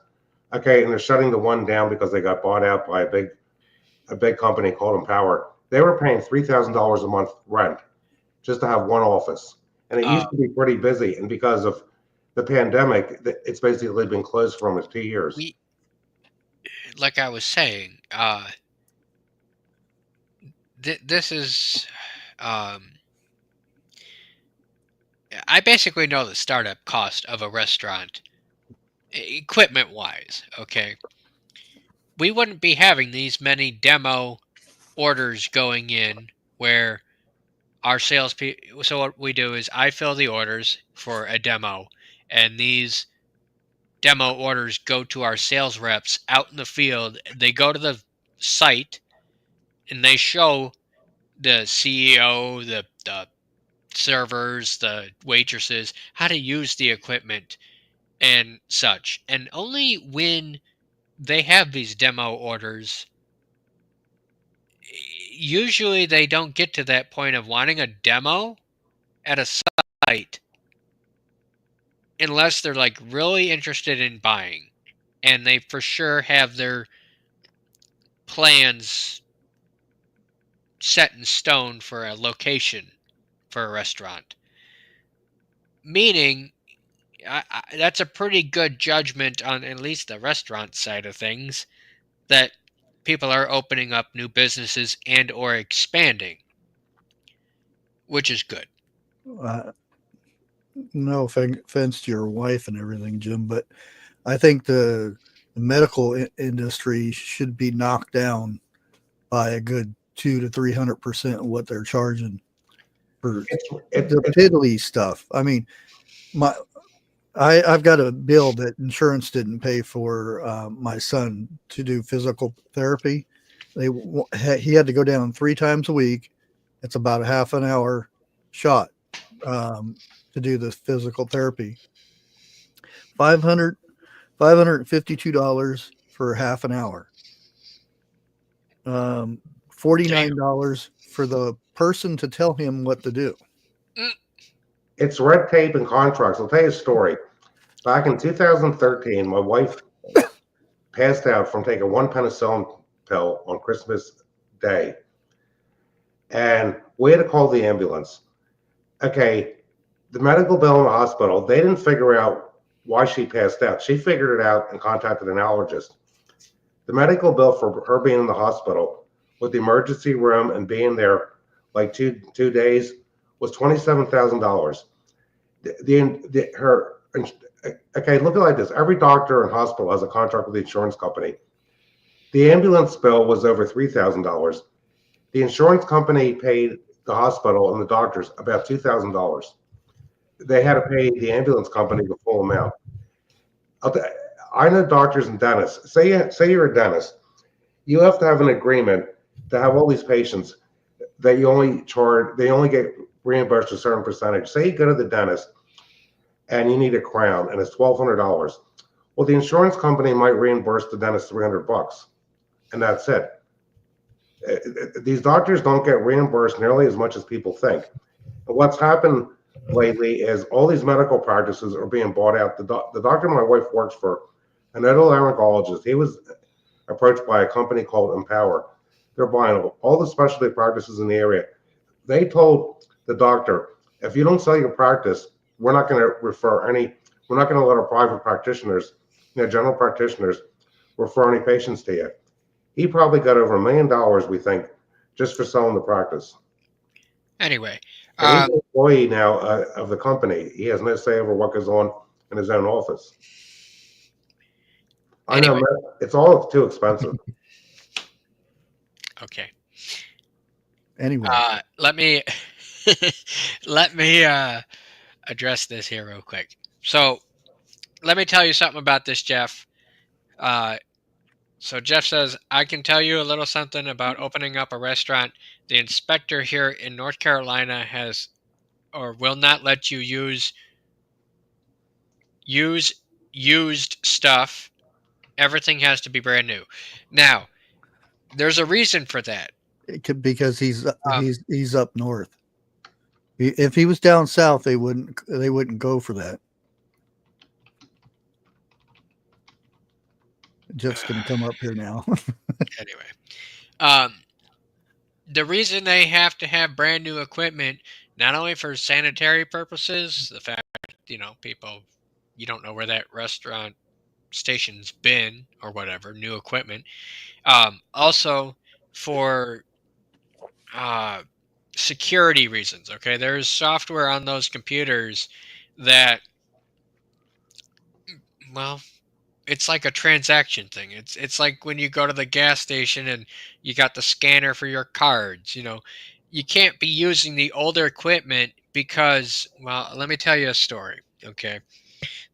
okay, and they're shutting the one down because they got bought out by a big company called Empower. They were paying $3,000 a month rent just to have one office, and it used to be pretty busy. And because of the pandemic, it's basically been closed for almost 2 years.
Like I was saying, this is. I basically know the startup cost of a restaurant, equipment wise. Okay, we wouldn't be having these many demo orders going in where our salespeople. So what we do is I fill the orders for a demo, and these demo orders go to our sales reps out in the field. They go to the site and they show the CEO, the servers, the waitresses, how to use the equipment and such. And only when they have these demo orders, usually they don't get to that point of wanting a demo at a site unless they're like really interested in buying and they for sure have their plans set in stone for a location for a restaurant. Meaning, that's a pretty good judgment on at least the restaurant side of things, that people are opening up new businesses and or expanding, which is good.
No offense to your wife and everything, Jim, but I think the medical industry should be knocked down by a good 200 to 300% of what they're charging for the piddly stuff. I mean, I've got a bill that insurance didn't pay for my son to do physical therapy. He had to go down 3 times a week. It's about a half an hour shot to do the physical therapy. $552 for half an hour. $49 for the person to tell him what to do.
It's red tape and contracts. I'll tell you a story. Back in 2013, my wife passed out from taking one penicillin pill on Christmas Day. And we had to call the ambulance. Okay, the medical bill in the hospital, they didn't figure out why she passed out. She figured it out and contacted an allergist. The medical bill for her being in the hospital with the emergency room and being there like two days was $27,000. Okay, look at it like this. Every doctor and hospital has a contract with the insurance company. The ambulance bill was over $3,000. The insurance company paid the hospital and the doctors about $2,000. They had to pay the ambulance company the full amount. I know doctors and dentists. Say you're a dentist. You have to have an agreement to have all these patients that you only charge. They only get reimbursed a certain percentage. Say you go to the dentist and you need a crown and it's $1,200. Well, the insurance company might reimburse the dentist $300, and that's it. These doctors don't get reimbursed nearly as much as people think. And what's happened lately is all these medical practices are being bought out. The doctor my wife works for, an otolaryngologist, he was approached by a company called Empower. They're buying all the specialty practices in the area. They told the doctor, if you don't sell your practice, we're not going to we're not going to let our private practitioners, general practitioners, refer any patients to you. He probably got over $1 million, we think, just for selling the practice.
Anyway,
And he's an employee now of the company. He has no say over what goes on in his own office. I know,
Anyway.
man, it's all too expensive.
okay.
Anyway,
Let me let me address this here real quick. So let me tell you something about this, Jeff. So Jeff says, I can tell you a little something about opening up a restaurant. The inspector here in North Carolina has or will not let you use used stuff. Everything has to be brand new. Now, there's a reason for that.
because he's up north. If he was down south, they wouldn't go for that. Jeff's gonna come up here now.
Anyway, the reason they have to have brand new equipment, not only for sanitary purposes, the fact, people, you don't know where that restaurant station's been or whatever, new equipment. Also for security reasons. Okay, there's software on those computers that, well, it's like a transaction thing. It's like when you go to the gas station and you got the scanner for your cards. You can't be using the older equipment because, well, let me tell you a story. Okay,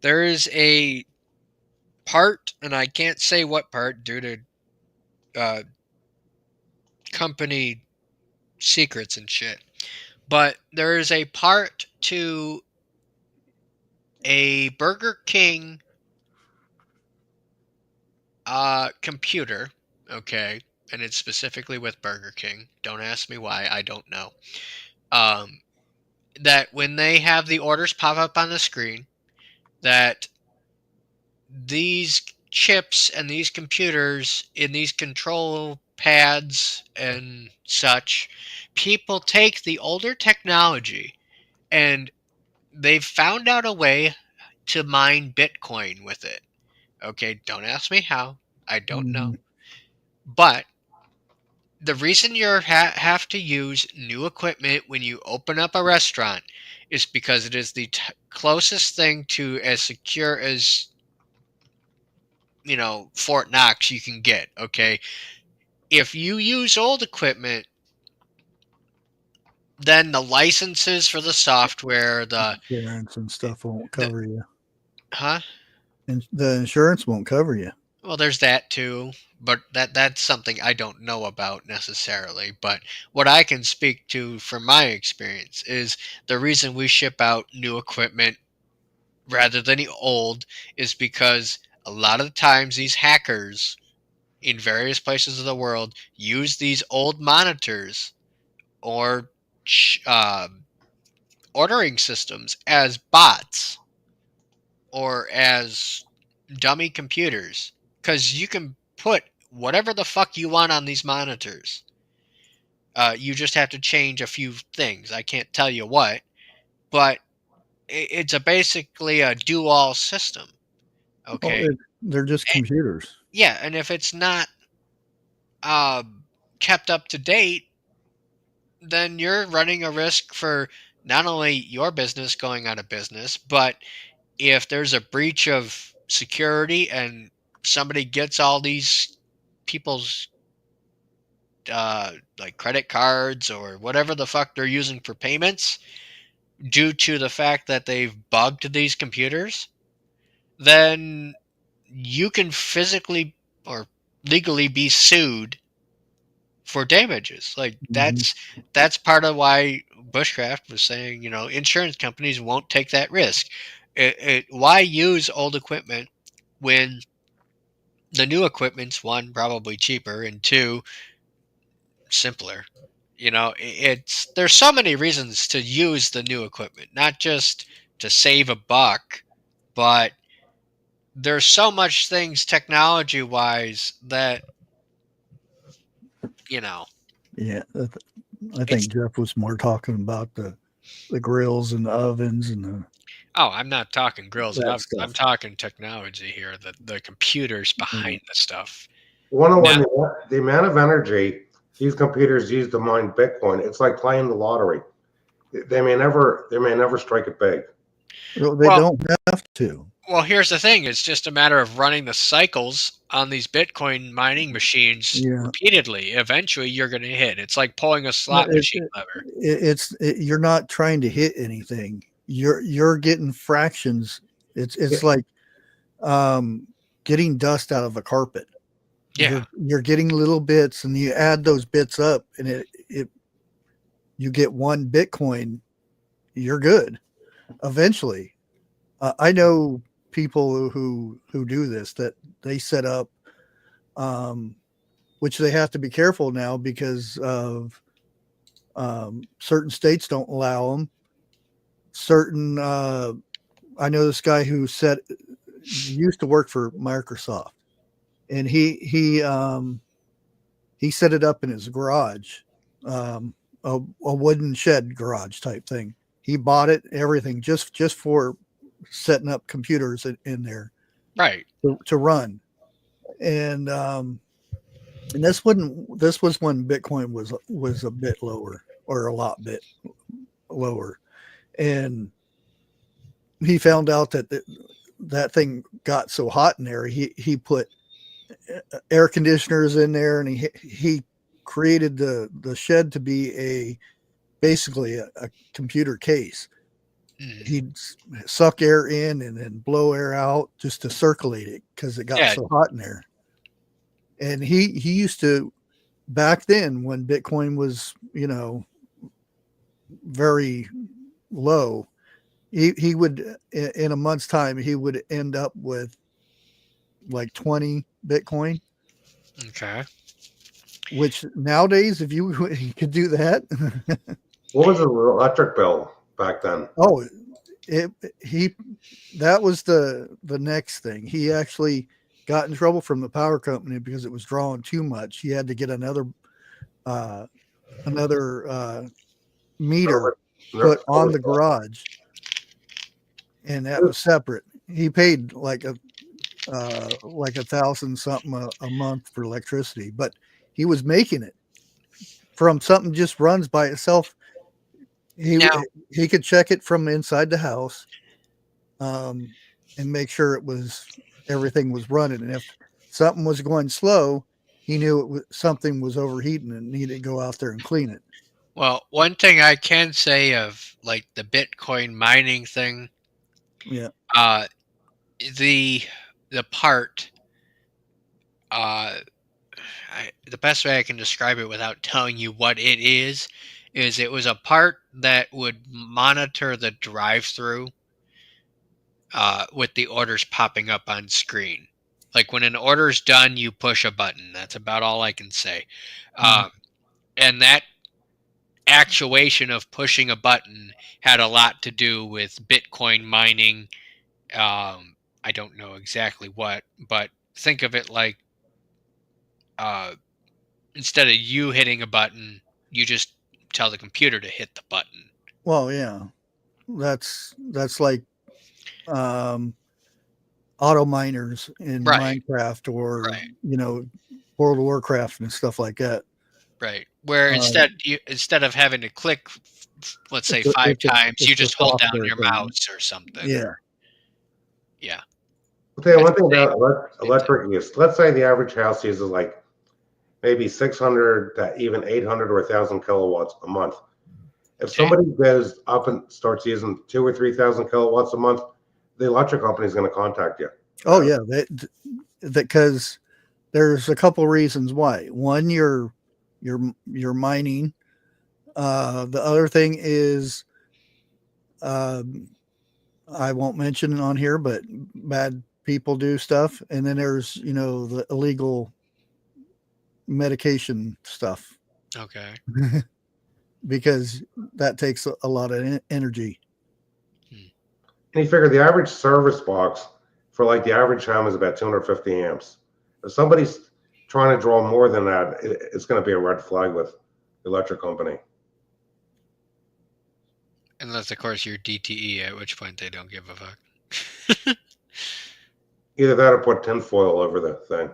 there is a part, and I can't say what part due to company secrets and shit. But there is a part to a Burger King computer, okay, and it's specifically with Burger King. Don't ask me why, I don't know. That when they have the orders pop up on the screen, that these chips and these computers in these control pads and such, people take the older technology and they've found out a way to mine Bitcoin with it. Okay, don't ask me how. I don't know. But the reason you have to use new equipment when you open up a restaurant is because it is the closest thing to as secure as, Fort Knox you can get. Okay, if you use old equipment, then the licenses for the software, the
insurance and stuff won't cover you.
Huh?
And the insurance won't cover you.
Well, there's that too, but that's something I don't know about necessarily. But what I can speak to from my experience is the reason we ship out new equipment rather than old is because a lot of the times these hackers in various places of the world use these old monitors or ordering systems as bots or as dummy computers, because you can put whatever the fuck you want on these monitors. You just have to change a few things. I can't tell you what, but it's basically a do-all system. Okay.
They're just computers.
Yeah, and if it's not kept up to date, then you're running a risk for not only your business going out of business, but if there's a breach of security and somebody gets all these people's like credit cards or whatever the fuck they're using for payments due to the fact that they've bugged these computers, then you can physically or legally be sued for damages. Like that's part of why Bushcraft was saying, you know, insurance companies won't take that risk. Why use old equipment when the new equipment's, one, probably cheaper, and two, simpler? You know, it's there's so many reasons to use the new equipment, not just to save a buck, but there's so much things technology wise that, you know,
Yeah, I
it's
think Jeff was more talking about the grills and the ovens and
oh, I'm not talking grills and
that
ovens. I'm
stuff.
talking technology here, the computers behind the stuff. Now,
101, the amount of energy these computers use to mine Bitcoin, it's like playing the lottery. They may never strike it big.
Well, they
well,
don't have to.
well, here's the thing. It's just a matter of running the cycles on these Bitcoin mining machines
Yeah,
repeatedly. Eventually, you're going to hit. It's like pulling a
no,
slot machine lever.
you're not trying to hit anything. You're getting fractions. It's like getting dust out of a carpet.
Yeah.
You're getting little bits, and you add those bits up, and it you get one Bitcoin. You're good. Eventually, I know people who do this, that they set up, which they have to be careful now because of certain states don't allow them. Certain, I know this guy who used to work for Microsoft, and he set it up in his garage, a wooden shed garage type thing. He bought it, everything, just for setting up computers in there
Right.
to run. And this was when Bitcoin was a bit lower, or a lot bit lower. And he found out that that thing got so hot in there, he put air conditioners in there, and he created the shed to be basically a computer case. He'd suck air in and then blow air out just to circulate it because it got so hot in there. And he used to, back then when Bitcoin was, you know, very low, he would, in a month's time, he would end up with like 20 Bitcoin.
Okay.
Which nowadays, if you could do that.
What was the electric bill back then?
Oh, that was the next thing. He actually got in trouble from the power company because it was drawing too much. He had to get another meter put on the garage, and that was separate. He paid like $1,000 something a month for electricity, but he was making it from something just runs by itself. He could check it from inside the house, and make sure everything was running. And if something was going slow, he knew something was overheating and needed to go out there and clean it.
Well, one thing I can say of like the Bitcoin mining thing,
yeah,
the part, the best way I can describe it without telling you what it is it was a part that would monitor the drive-through with the orders popping up on screen. Like when an order's done, you push a button. That's about all I can say. And that actuation of pushing a button had a lot to do with Bitcoin mining. I don't know exactly what, but think of it like instead of you hitting a button, you just tell the computer to hit the button.
Well, yeah, that's like auto miners in Minecraft, or you know, World of Warcraft and stuff like that.
Right. Where instead of having to click, let's say 5 times, you just hold down your mouse or something.
Yeah.
Yeah.
I'll tell you one thing about electric use. Let's say the average house uses like maybe 600 to even 800 or 1,000 kilowatts a month. If somebody goes up and starts using 2,000 or 3,000 kilowatts a month, the electric company is going to contact you.
Oh yeah, because there's a couple reasons why. One, you're mining. The other thing is, I won't mention it on here, but bad people do stuff, and then there's the illegal medication stuff.
Okay.
Because that takes a lot of energy.
And you figure the average service box for like the average home is about 250 amps. If somebody's trying to draw more than that, it's going to be a red flag with the electric company.
Unless, of course, you're DTE, at which point they don't give a fuck.
Either that or put tinfoil over the thing.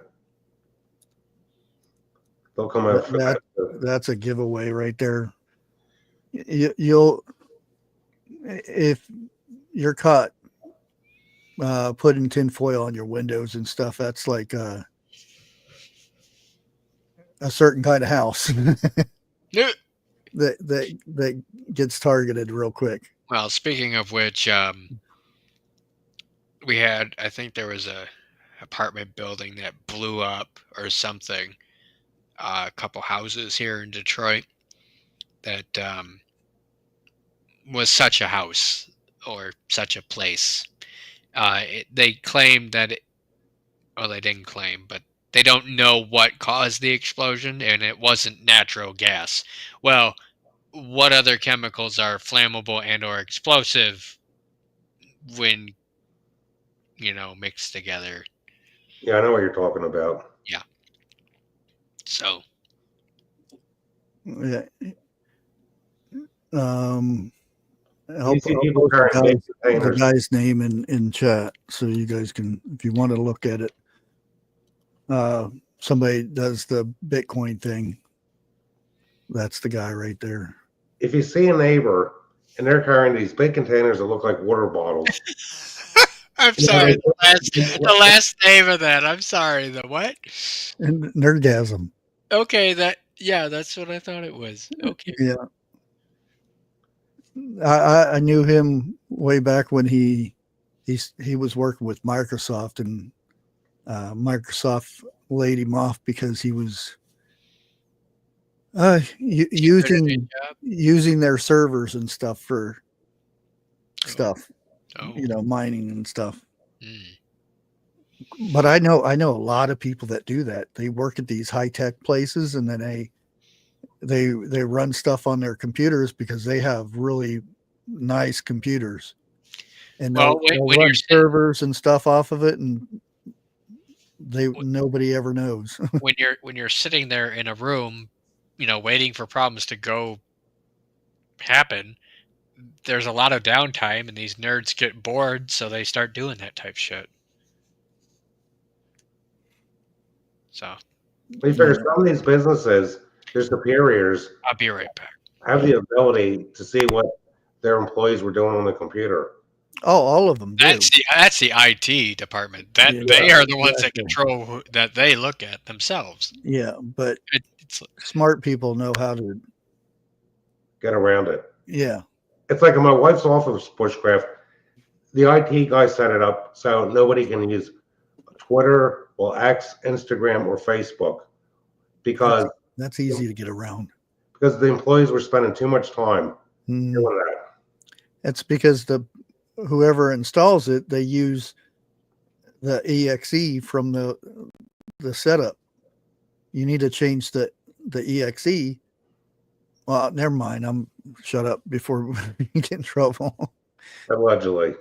They'll come out for that.
That's a giveaway right there. You'll, if you're caught putting tinfoil on your windows and stuff, that's like a certain kind of house that gets targeted real quick.
Well, speaking of which, we had, I think there was a apartment building that blew up or something. A couple houses here in Detroit that was such a house or such a place. They claimed that they didn't claim, but they don't know what caused the explosion, and it wasn't natural gas. Well, what other chemicals are flammable and or explosive when mixed together?
Yeah, I know what you're talking about.
Yeah. So.
Yeah.
You see people carrying
the guy's name in chat, so you guys can, if you want to look at it. Somebody does the Bitcoin thing. That's the guy right there.
If you see a neighbor and they're carrying these big containers that look like water bottles.
I'm sorry. The last name of that. I'm sorry. The what?
Nerdgasm.
Okay, that's what I thought it was. Okay.
Yeah. I knew him way back when he was working with Microsoft, and Microsoft laid him off because he was using their servers and stuff for stuff, mining and stuff. But I know a lot of people that do that. They work at these high-tech places, and then they run stuff on their computers because they have really nice computers, and they'll run servers and stuff off of it, and nobody ever knows.
when you're sitting there in a room, waiting for problems to go happen, there's a lot of downtime, and these nerds get bored, so they start doing that type shit. So
We figure some of these businesses, their superiors,
I'll be right back,
have the ability to see what their employees were doing on the computer.
Oh, all of them do.
That's the IT department. They are the ones that control that they look at themselves.
Yeah, but smart people know how to
get around it.
Yeah.
It's like my wife's off of bushcraft. The IT guy set it up so nobody can use Twitter, X, Instagram, or Facebook because
that's easy to get around.
Because the employees were spending too much time doing that.
That's because whoever installs it, they use the exe from the setup. You need to change the exe. Well, never mind. I'm shut up before we get in trouble.
Allegedly.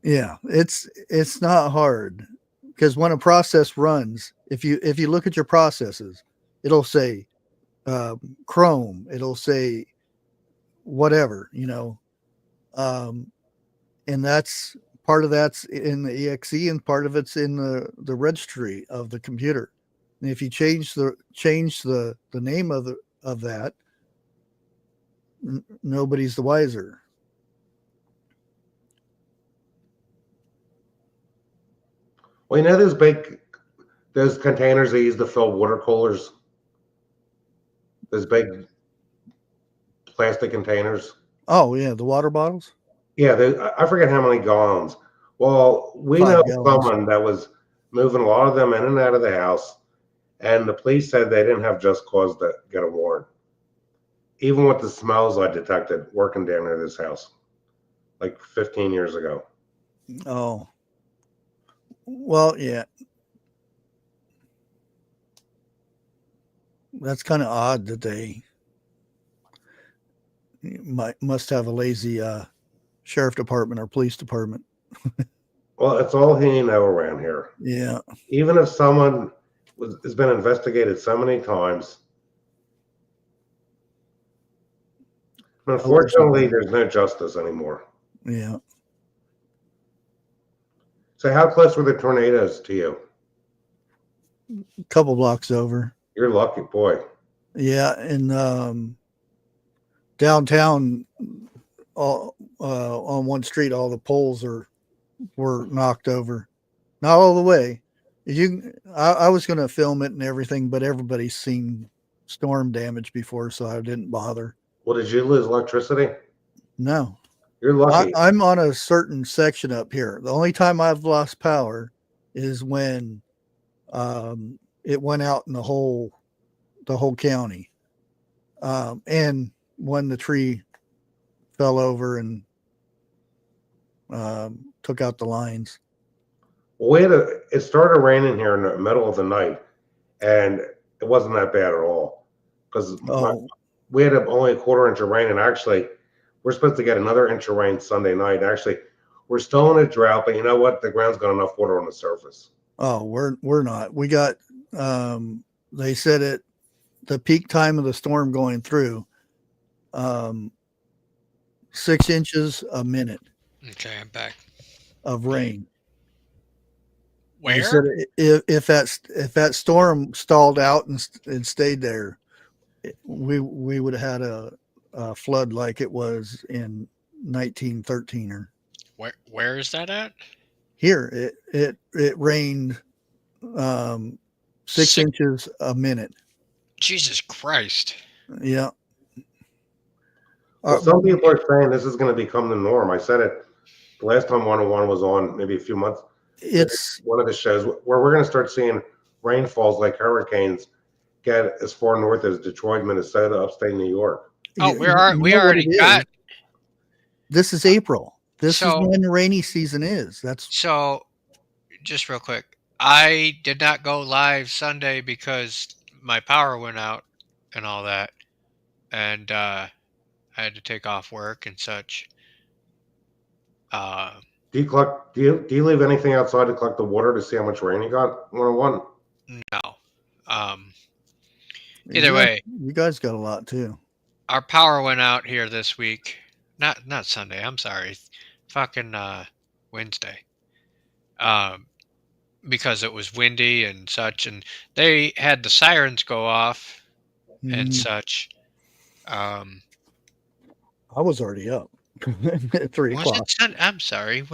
Yeah, it's not hard, because when a process runs, if you look at your processes, it'll say Chrome, it'll say whatever, and that's part of that's in the exe, and part of it's in the registry of the computer. And if you change the name of that, nobody's the wiser.
Well, those containers they use to fill water coolers. Those big plastic containers.
Oh yeah, the water bottles.
Yeah, I forget how many gallons. Well, we
5
know
gallons.
someone that was moving a lot of them in and out of the house, and the police said they didn't have just cause to get a warrant. Even with the smells I detected working down near this house, like 15 years ago.
Oh, well, yeah. That's kind of odd that they must have a lazy sheriff department or police department.
Well, it's all he know around here.
Yeah.
Even if someone has been investigated so many times, unfortunately, there's no justice anymore.
Yeah.
So how close were the tornadoes to you?
A couple blocks over.
You're lucky, boy.
Yeah. And downtown, on one street, all the poles were knocked over. Not all the way. I was going to film it and everything, but everybody's seen storm damage before, so I didn't bother.
Well, did you lose electricity?
No.
You're lucky.
I'm on a certain section up here. The only time I've lost power is when it went out in the whole county, and when the tree fell over and took out the lines.
Well, it started raining here in the middle of the night, and it wasn't that bad at all because we had only a quarter inch of rain, and actually, we're supposed to get another inch of rain Sunday night. Actually, we're still in a drought, but you know what? The ground's got enough water on the surface.
Oh, we're not. We got. They said at the peak time of the storm going through, 6 inches a minute.
Okay, I'm back.
Of rain.
Where?
They said if that storm stalled out and stayed there, we would have had a flood like it was in 1913 or.
Where is that at?
Here it rained 6 inches a minute.
Jesus Christ.
Yeah.
Well, some people are saying this is going to become the norm. I said it the last time 101 was on, maybe a few months. It's one of the shows where we're going to start seeing rainfalls like hurricanes get as far north as Detroit, Minnesota, upstate New York.
Oh, we already got.
This is April. This is
So-
when the rainy season is.
So, just real quick, I did not go live Sunday because my power went out and all that, and I had to take off work and such.
Do you leave anything outside to collect the water to see how much rain you got? 101.
No. Either way,
you guys got a lot too.
our power went out here this week. Not Sunday. I'm sorry. Fucking Wednesday. Because it was windy and such, and they had the sirens go off and such.
I was already up at 3 o'clock.
Was it I'm sorry.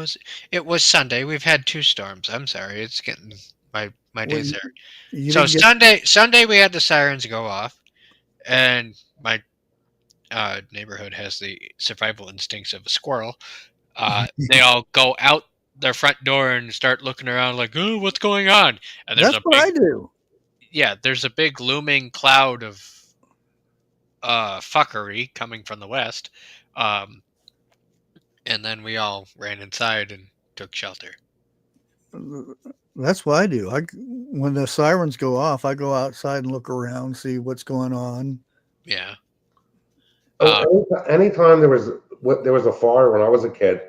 It was Sunday? We've had 2 storms. I'm sorry. It's getting my days there. So Sunday we had the sirens go off, and my neighborhood has the survival instincts of a squirrel. They all go out their front door and start looking around like, oh, what's going on? And
That's what I do.
Yeah, there's a big looming cloud of fuckery coming from the west. And then we all ran inside and took shelter.
That's what I do. When the sirens go off, I go outside and look around, see what's going on.
Yeah.
Anytime there was a fire when I was a kid,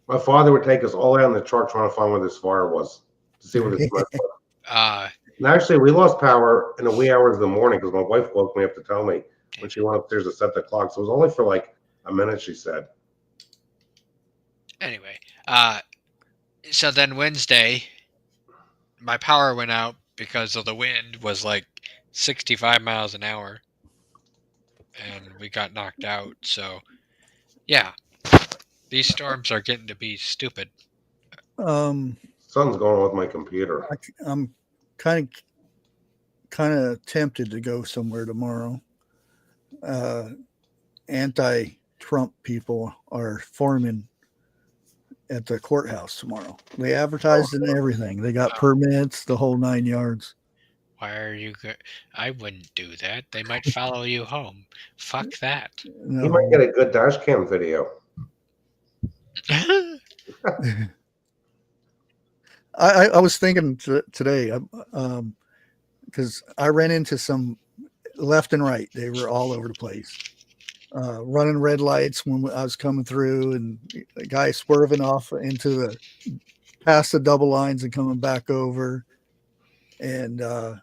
my father would take us all out in the truck trying to find where this fire was to see where the smoke was. And actually, we lost power in the wee hours of the morning because my wife woke me up to tell me when she went upstairs to set the clock. So it was only for like a minute, she said.
Anyway, so then Wednesday, my power went out because of the wind was like 65 miles an hour, and we got knocked out. So, yeah, these storms are getting to be stupid.
Something's going on with my computer.
I'm kind of tempted to go somewhere tomorrow. Anti-Trump people are forming at the courthouse tomorrow. They advertised and everything. They got permits, the whole 9 yards.
Why are you I wouldn't do that. They might follow you home. Fuck that.
No.
You might get a good dash cam video.
I was thinking today, because I ran into some left and right. They were all over the place, running red lights when I was coming through, and a guy swerving off into past the double lines and coming back over. And I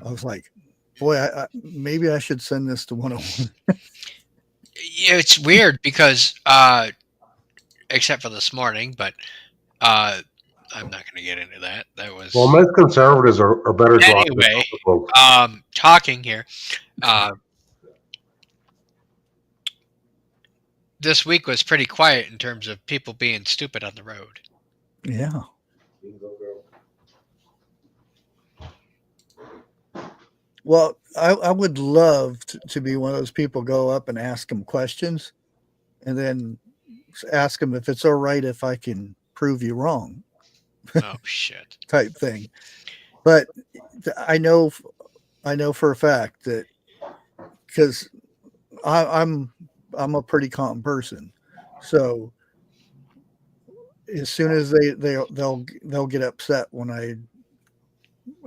was like, boy, maybe I should send this to 101.
Yeah, it's weird because, except for this morning, but I'm not going to get into that. That was
Well, most conservatives are better drivers.
anyway. Talking here. This week was pretty quiet in terms of people being stupid on the road.
Yeah. Well, I would love to be one of those people, go up and ask them questions and then ask them if it's all right if I can prove you wrong.
Oh, shit.
Type thing. But I know for a fact that, because I'm a pretty calm person, so as soon as they'll get upset when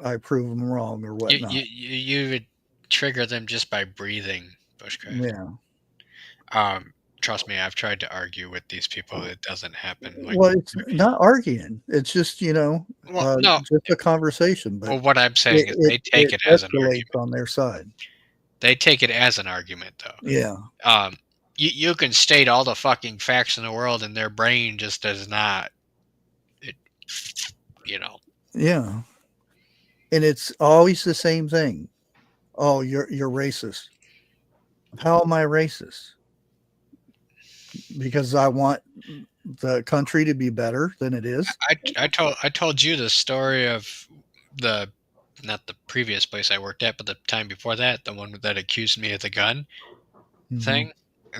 I prove them wrong or whatnot.
You would trigger them just by breathing, Bushcraft.
Yeah.
Trust me, I've tried to argue with these people. It doesn't happen.
Well, it's not arguing. It's just, no, just a conversation. But
what I'm saying is they take it as an argument
on their side.
They take it as an argument, though.
Yeah.
You can state all the fucking facts in the world, and their brain just does not.
Yeah. And it's always the same thing. Oh, you're racist. How am I racist? Because I want the country to be better than it is.
I told you the story of not the previous place I worked at, but the time before that, the one that accused me of the gun thing.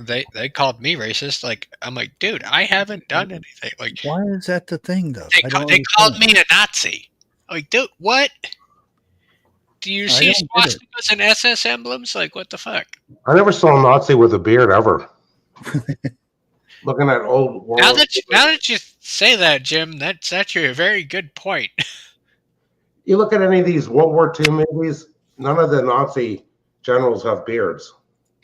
They called me racist. Like, I'm like, dude, I haven't done anything. Like,
why is that the thing though?
They called me a Nazi. Like, dude, what? Do you see swastikas and SS emblems? Like, what the fuck?
I never saw a Nazi with a beard ever. Looking at old world.
Now that you say that, Jim, that's actually a very good point.
You look at any of these World War II movies, none of the Nazi generals have beards.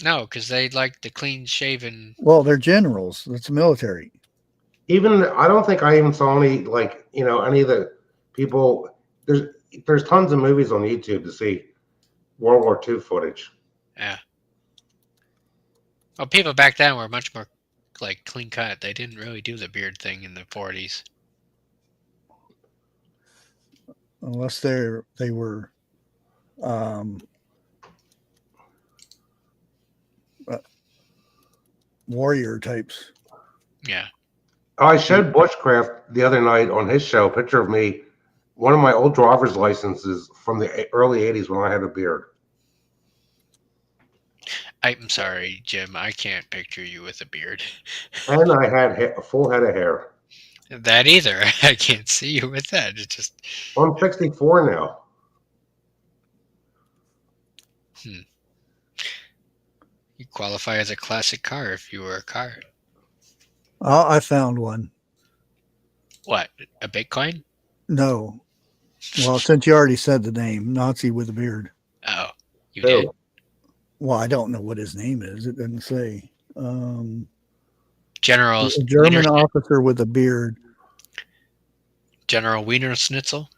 No, because they like the clean-shaven.
Well, they're generals. It's military.
I don't think I even saw any, any of the people. There's tons of movies on YouTube to see World War II footage.
Yeah. Well, people back then were much more clean cut. They didn't really do the beard thing in the 40s.
Unless they were warrior types.
Yeah.
I showed Bushcraft the other night on his show a picture of me, one of my old driver's licenses from the early 80s when I had a beard.
I'm sorry, Jim. I can't picture you with a beard.
And I had a full head of hair.
That either. I can't see you with that. It's just.
I'm 64 now.
You qualify as a classic car if you were a car.
I found one.
What? A Bitcoin?
No. Well, since you already said the name, Nazi with a beard.
Oh, you did?
Well, I don't know what his name is. It doesn't say.
General.
A German officer with a beard.
General Wiener Schnitzel?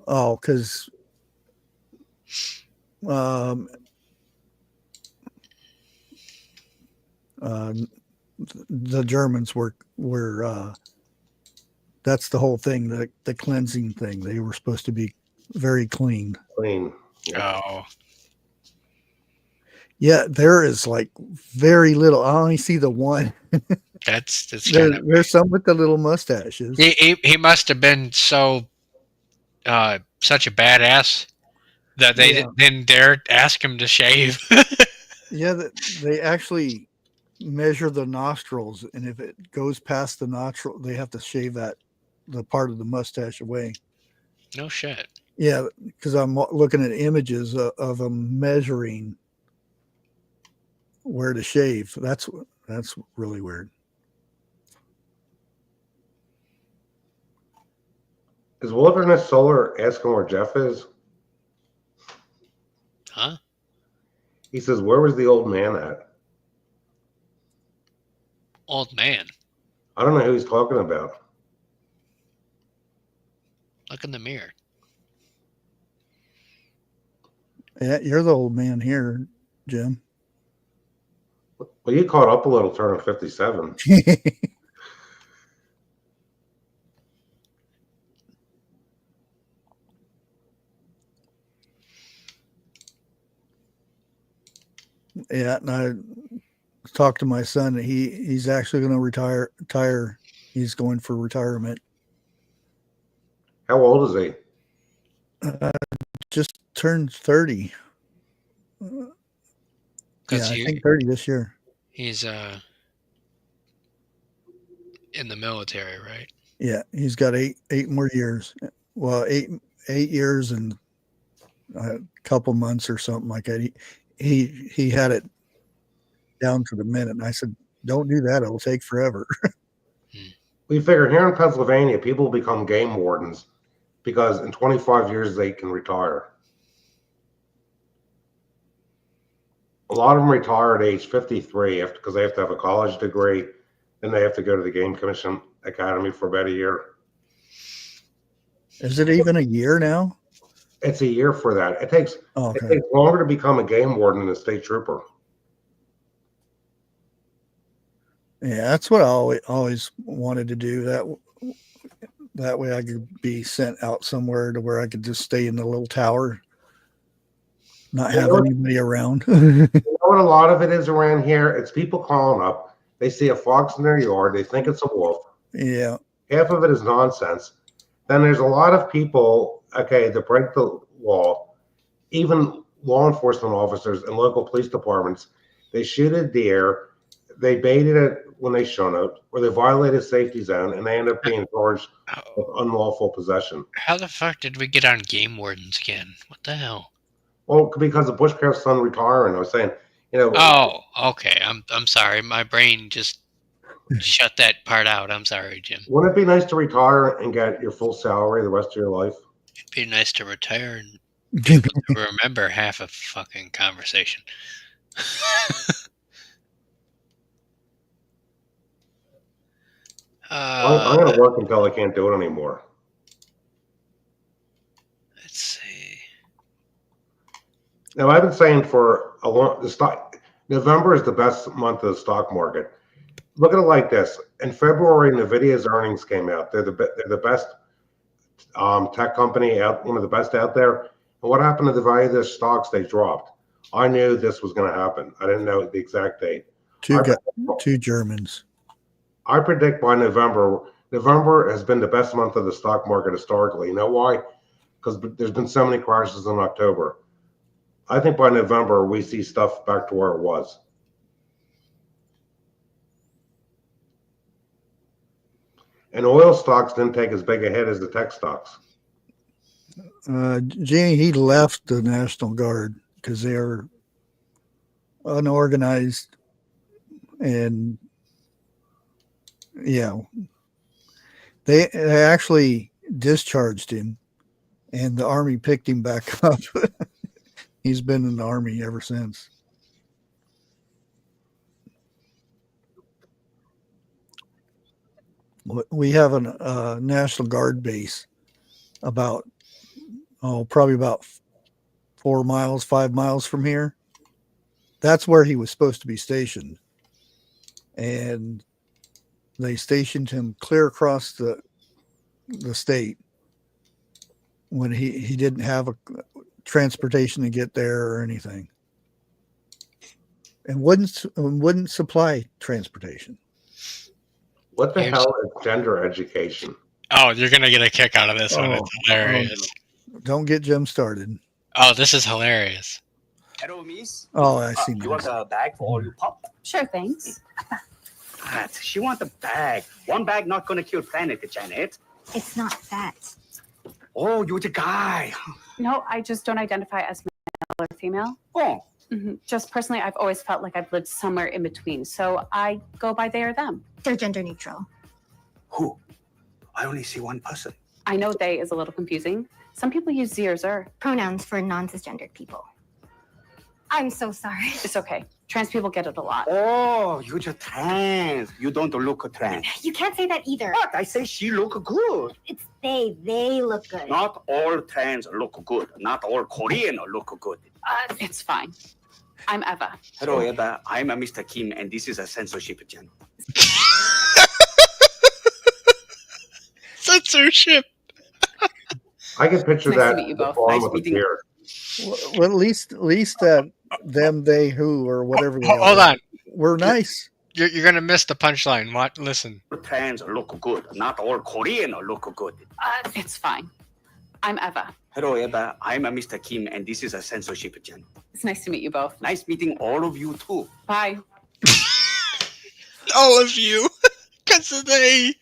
Oh, because the Germans were that's the whole thing, the cleansing thing. They were supposed to be very clean.
Yeah.
Oh.
Yeah, there is very little. I only see the one.
That's
there's some with the little mustaches.
He must have been so such a badass that they didn't dare ask him to shave.
Yeah, they actually measure the nostrils, and if it goes past the nostril, they have to shave the part of the mustache away.
No shit.
Yeah, because I'm looking at images of them measuring where to shave. That's really weird.
Is Wilderness Solar asking where Jeff is?
Huh?
He says, where was the old man at?
Old man.
I don't know who he's talking about.
Look in the mirror.
Yeah, you're the old man here, Jim.
Well, you caught up a little turning 57.
Yeah, and I talked to my son. He's actually going to retire. He's going for retirement.
How old is he?
Just turned 30. Yeah, I think 30 this year.
He's in the military, right?
Yeah, he's got eight more years. Well, eight years and a couple months or something like that. He had it down to the minute, and I said, "Don't do that; it'll take forever."
We figure here in Pennsylvania, people become game wardens because in 25 years they can retire. A lot of them retire at age 53 because they have to have a college degree, and they have to go to the Game Commission Academy for about a year.
Is it even a year now?
It's a year for that. It takes longer to become a game warden than a state trooper.
Yeah, that's what I always wanted to do. That way I could be sent out somewhere to where I could just stay in the little tower, not have anybody around.
You know what a lot of it is around here? It's people calling up. They see a fox in their yard. They think it's a wolf.
Yeah.
Half of it is nonsense. Then there's a lot of people, that break the law. Even law enforcement officers and local police departments, they shoot a deer, they baited it when they shouldn't have, or they violated safety zone, and they end up being charged with unlawful possession.
How the fuck did we get on game wardens again? What the hell?
Well, because of Bushcraft's son retiring, I was saying,
Oh, okay. I'm sorry. My brain just shut that part out. I'm sorry, Jim.
Wouldn't it be nice to retire and get your full salary the rest of your life?
It'd be nice to retire and be able to remember half a fucking conversation.
I'm going to work until I can't do it anymore.
Let's see.
Now, I've been saying for a long November is the best month of the stock market. Look at it like this. In February, NVIDIA's earnings came out. They're the best tech company out, one of the best out there. And what happened to the value of their stocks? They dropped. I knew this was going to happen. I didn't know the exact date.
Two Germans.
I predict by November has been the best month of the stock market historically. You know why? Because there's been so many crashes in October. I think by November, we see stuff back to where it was. And oil stocks didn't take as big a hit as the tech stocks.
Jeannie, he left the National Guard because they are unorganized, and they actually discharged him, and the Army picked him back up. He's been in the Army ever since. We have a National Guard base probably about 5 miles from here. That's where he was supposed to be stationed. And they stationed him clear across the state when he didn't have a transportation to get there or anything, and wouldn't supply transportation.
What the hell is gender education?
Oh, you're gonna get a kick out of this one. It's hilarious.
Don't get Jim started.
Oh, this is hilarious.
Hello, miss.
Oh, I see.
You want a bag for all your pop?
Sure, thanks.
She want a bag. One bag not gonna kill planet, Janet.
It's not that.
Oh, you're the guy.
No, I just don't identify as male or female.
Oh,
Just personally, I've always felt like I've lived somewhere in between. So I go by they or them.
They're gender neutral.
who? I only see one person.
I know they is a little confusing. Some people use ze or zer.
Pronouns for non-cisgendered people. I'm so sorry.
It's okay. Trans people get it a lot.
Oh, you're just trans. You don't look trans.
You can't say that either.
But I say she look good.
It's they. They look good.
Not all trans look good. Not all Korean look good.
It's fine. I'm Eva.
Hello, Eva. I'm a Mr. Kim, and this is a censorship channel.
Censorship.
I can picture
Nice
that.
to meet you both.
the farm
Nice
with a
meeting.
beard.
Well, at least that them, they, who, or whatever. They
Hold
are,
on.
We're nice.
You're gonna miss the punchline. What? Listen.
Trans look good. Not all Korean look good.
It's fine. I'm Eva.
Hello, Eva. I'm a Mr. Kim, and this is a censorship channel.
It's nice to meet you both.
Nice meeting all of you, too.
Bye.
All of you, because of they.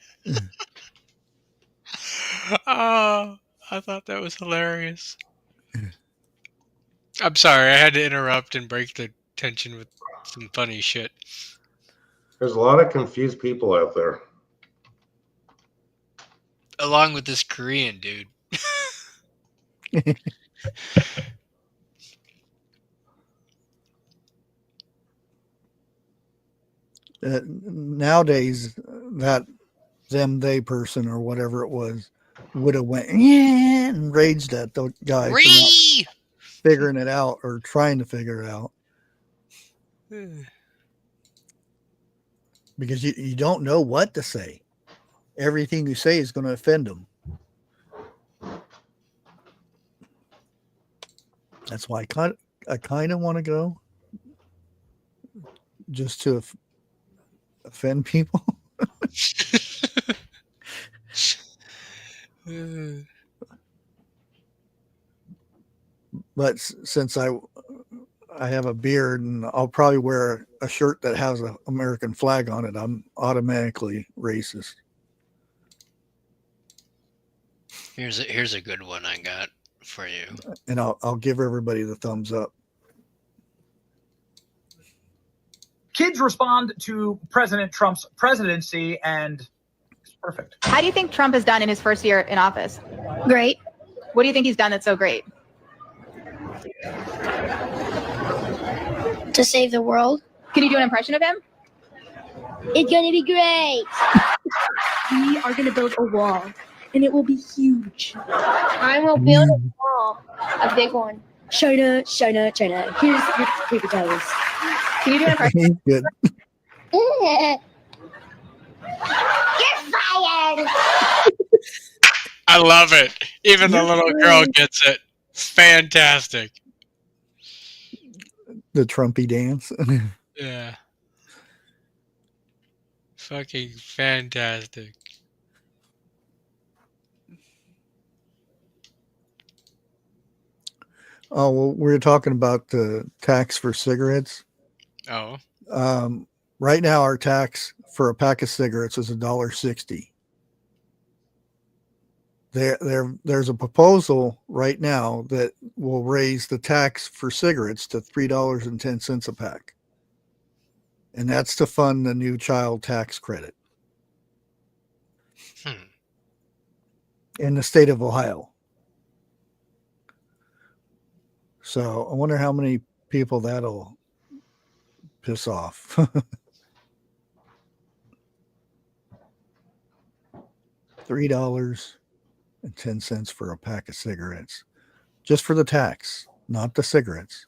Oh, I thought that was hilarious. I'm sorry, I had to interrupt and break the tension with some funny shit.
There's a lot of confused people out there.
Along with this Korean dude.
Nowadays, that them, they person or whatever it was would have went and raged at the guy for not
Ree!
figuring it out or trying to figure it out because you don't know what to say. Everything you say is going to offend them. That's why I kind of want to go just to offend people. But since I have a beard and I'll probably wear a shirt that has an American flag on it, I'm automatically racist.
Here's a good one I got for you.
And I'll give everybody the thumbs up.
Kids respond to President Trump's presidency, and it's perfect.
How do you think Trump has done in his first year in office?
Great.
What do you think he's done that's so great?
To save the world.
Can you do an impression of him?
It's going to be great.
We are going to build a wall, and it will be huge.
I will build a wall. A big one.
China, China, China. Here's your paper towels.
Can you do an impression?
Good.
You're fired.
I love it. Even the little girl gets it. Fantastic.
The Trumpy dance.
Yeah. Fucking fantastic.
Oh, well, we were talking about the tax for cigarettes.
Oh.
Right now, our tax for a pack of cigarettes is $1.60. There's a proposal right now that will raise the tax for cigarettes to $3.10 a pack. And that's to fund the new child tax credit in the state of Ohio. So I wonder how many people that'll piss off. $3.10 for a pack of cigarettes, just for the tax, not the cigarettes.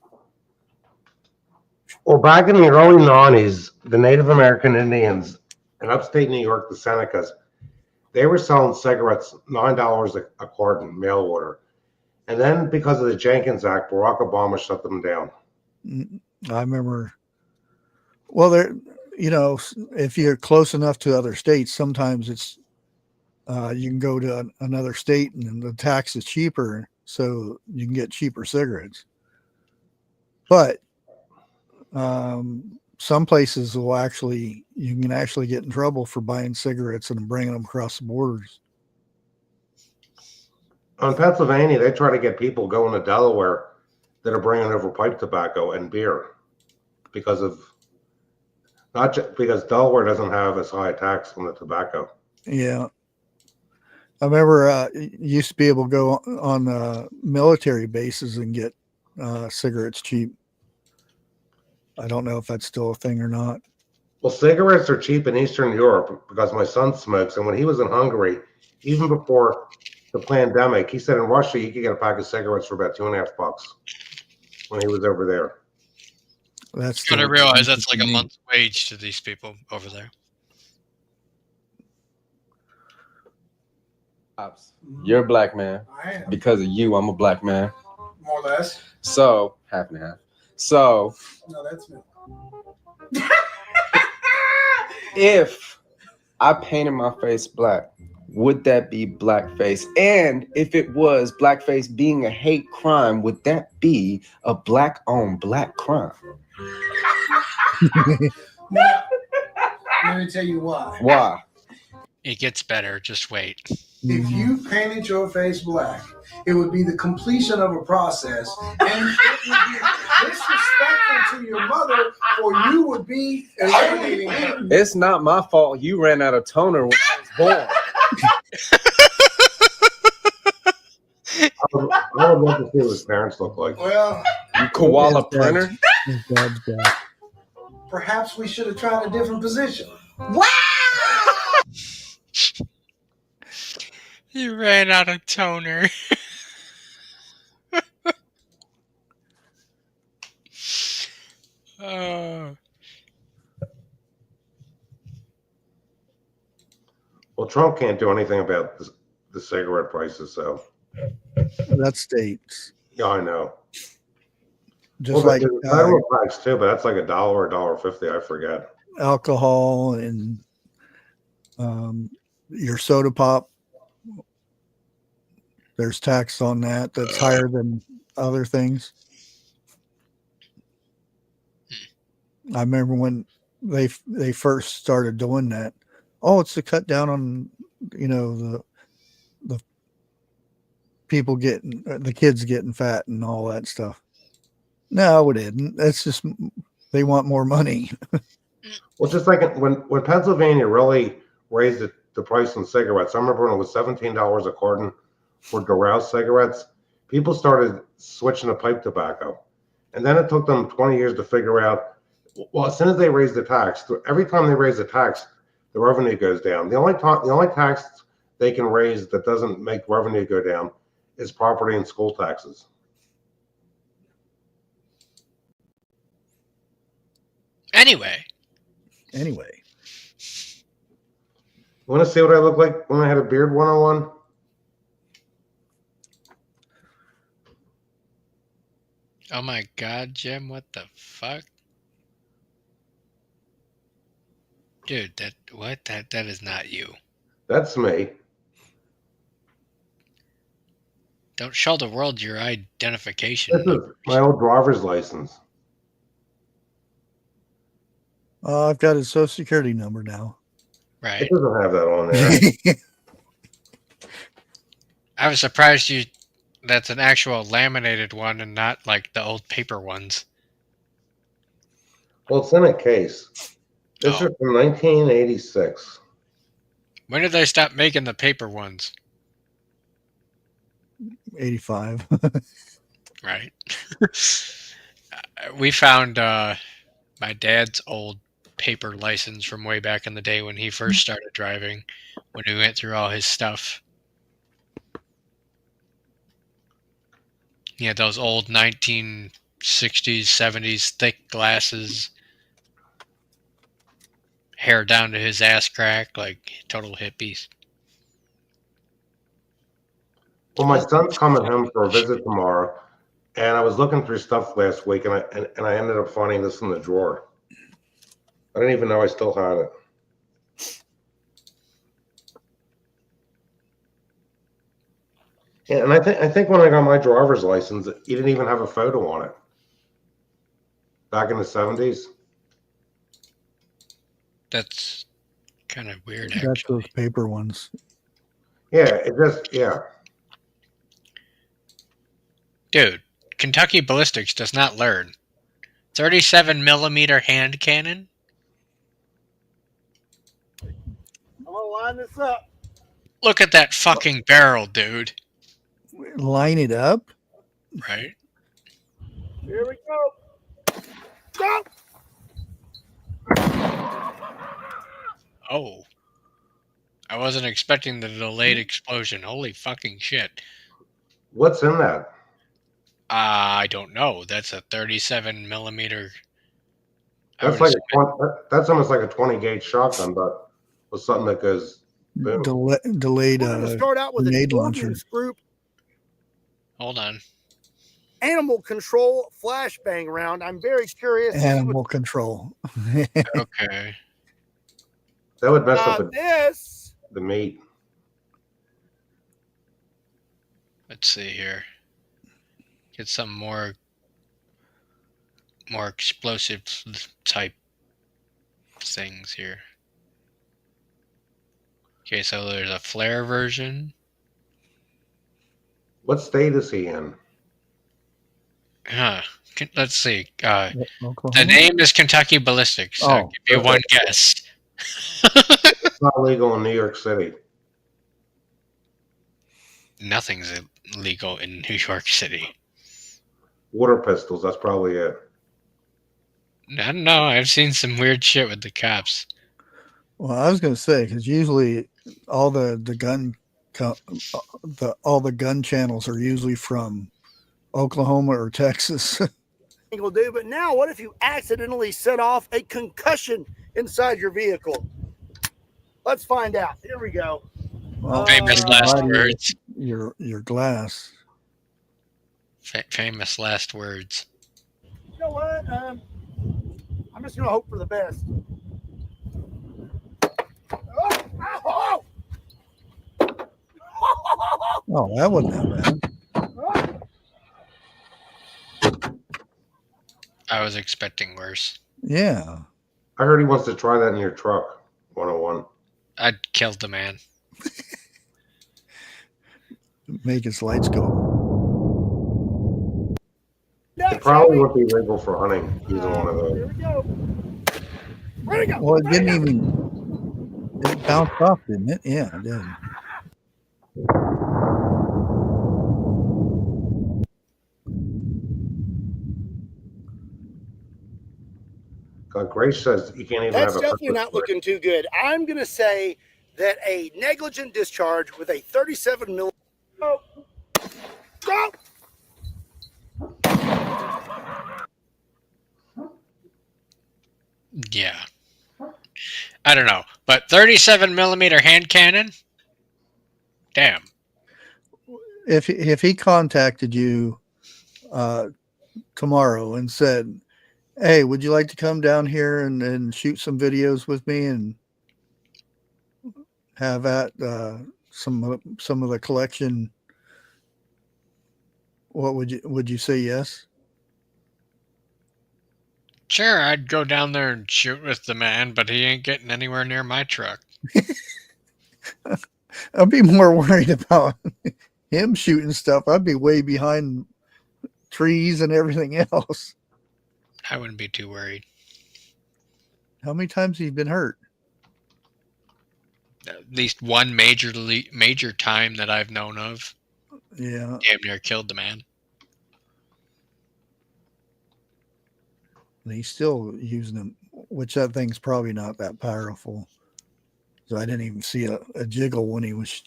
Well, back in the early 90s, the Native American Indians in upstate New York, the Senecas, they were selling cigarettes $9 a carton, mail order. And then because of the Jenkins Act, Barack Obama shut them down.
I remember. Well, if you're close enough to other states, sometimes it's you can go to another state and the tax is cheaper, so you can get cheaper cigarettes. But some places will you can actually get in trouble for buying cigarettes and bringing them across the borders.
On Pennsylvania, they try to get people going to Delaware that are bringing over pipe tobacco and beer because of not just because Delaware doesn't have as high a tax on the tobacco.
Yeah. I remember you used to be able to go on military bases and get cigarettes cheap. I don't know if that's still a thing or not.
Well, cigarettes are cheap in Eastern Europe because my son smokes. And when he was in Hungary, even before the pandemic, he said in Russia, you could get a pack of cigarettes for about $2.50 when he was over there.
That's
You gotta realize that's like a month's wage to these people over there.
You're a black man.
I am.
Because of you, I'm a black man.
More or less.
So, half and half. So,
No, that's me.
if I painted my face black, would that be blackface? And if it was blackface being a hate crime, would that be a black on black crime?
Now, let me tell you why.
Why?
It gets better. Just wait.
If you painted your face black, it would be the completion of a process, and it would be disrespectful to your mother, for you would be eliminating her.
It's not my fault you ran out of toner when I was born.
I would love to see what his parents look like.
Well,
You koala printer?
His dad's back.
perhaps we should have tried a different position.
You ran out of toner. Oh.
Well, Trump can't do anything about the cigarette prices, so
That's states.
yeah, I know.
Just
Well,
like
there's federal tax too, but that's like $1 or $1.50. I forget.
alcohol and your soda pop. There's tax on that that's higher than other things. I remember when they first started doing that. Oh, it's to cut down on the people getting the kids getting fat and all that stuff. No, it isn't. That's just they want more money.
Well, just like when Pennsylvania really raised the price on cigarettes, I remember when it was $17 a carton for Doral cigarettes, people started switching to pipe tobacco. And then it took them 20 years to figure out, well, as soon as they raise the tax, every time they raise the tax, the revenue goes down. The only tax they can raise that doesn't make revenue go down is property and school taxes.
Anyway.
You want to see what I look like when I had a beard 101?
Oh my God, Jim, what the fuck? Dude, that is not you.
That's me.
Don't show the world your identification.
This is my old driver's license.
I've got his social security number now.
Right.
It doesn't have that on there.
I was surprised that's an actual laminated one and not like the old paper ones.
Well, it's in a case. This is from 1986.
When did they stop making the paper ones?
85.
Right. We found my dad's old paper license from way back in the day when he first started driving, when we went through all his stuff. He had those old 1960s, 70s thick glasses, hair down to his ass crack, like total hippies.
Well, my son's coming home for a visit tomorrow, and I was looking through stuff last week, and I ended up finding this in the drawer. I didn't even know I still had it. Yeah, and I think when I got my driver's license, you didn't even have a photo on it. back in the 70s.
That's kind of weird,
That's
actually.
those paper ones.
Yeah, yeah.
Dude, Kentucky Ballistics does not learn. 37 millimeter hand cannon?
I'm gonna line this up.
Look at that fucking barrel, dude.
Line it up.
Right?
Here we go. Go!
Oh. I wasn't expecting the delayed explosion. Holy fucking shit.
What's in that?
I don't know. That's a 37 millimeter.
That's like that's almost like a 20 gauge shotgun, but with something that goes boom.
Delayed
We're gonna start out with an
grenade launcher.
ordnance group
Hold on.
animal control flashbang round. I'm very curious.
Animal control.
Okay.
That would mess up
this.
the meat.
Let's see here. Get some more explosive type things here. Okay, so there's a flare version.
What state is he in?
Huh. Let's see. The
Oklahoma?
name is Kentucky Ballistics. So I'll give you one guess.
It's not legal in New York City.
Nothing's illegal in New York City.
Water pistols, that's probably it.
I don't know. I've seen some weird shit with the cops.
Well, I was going to say, because usually all the gun channels are usually from Oklahoma or Texas.
Will do, but now what if you accidentally set off a concussion inside your vehicle? Let's find out. Here we go.
Well,
Famous last words.
Your glass.
Famous last words.
You know what? I'm just gonna hope for the best.
Oh, that wasn't that bad.
I was expecting worse.
Yeah.
I heard he wants to try that in your truck. 101.
I'd killed the man.
Make his lights go.
It probably would be legal for hunting. Either one of those.
Here we go. Where'd it go?
Well, it didn't even. It bounced off, didn't it? Yeah, it did.
Grace says you can't even
That's
have a.
definitely not looking too good. I'm gonna say that a negligent discharge with a 37 mil. Oh. Go!
Yeah. I don't know. But 37 millimeter hand cannon? Damn.
If he contacted you tomorrow and said, "Hey, would you like to come down here and shoot some videos with me and have at some of the collection?" What would you say? Yes?
Sure, I'd go down there and shoot with the man, but he ain't getting anywhere near my truck.
I'd be more worried about him shooting stuff. I'd be way behind trees and everything else.
I wouldn't be too worried.
How many times have you been hurt?
At least one major time that I've known of.
Yeah.
Damn near killed the man.
And he's still using them, which that thing's probably not that powerful. So I didn't even see a jiggle when he was.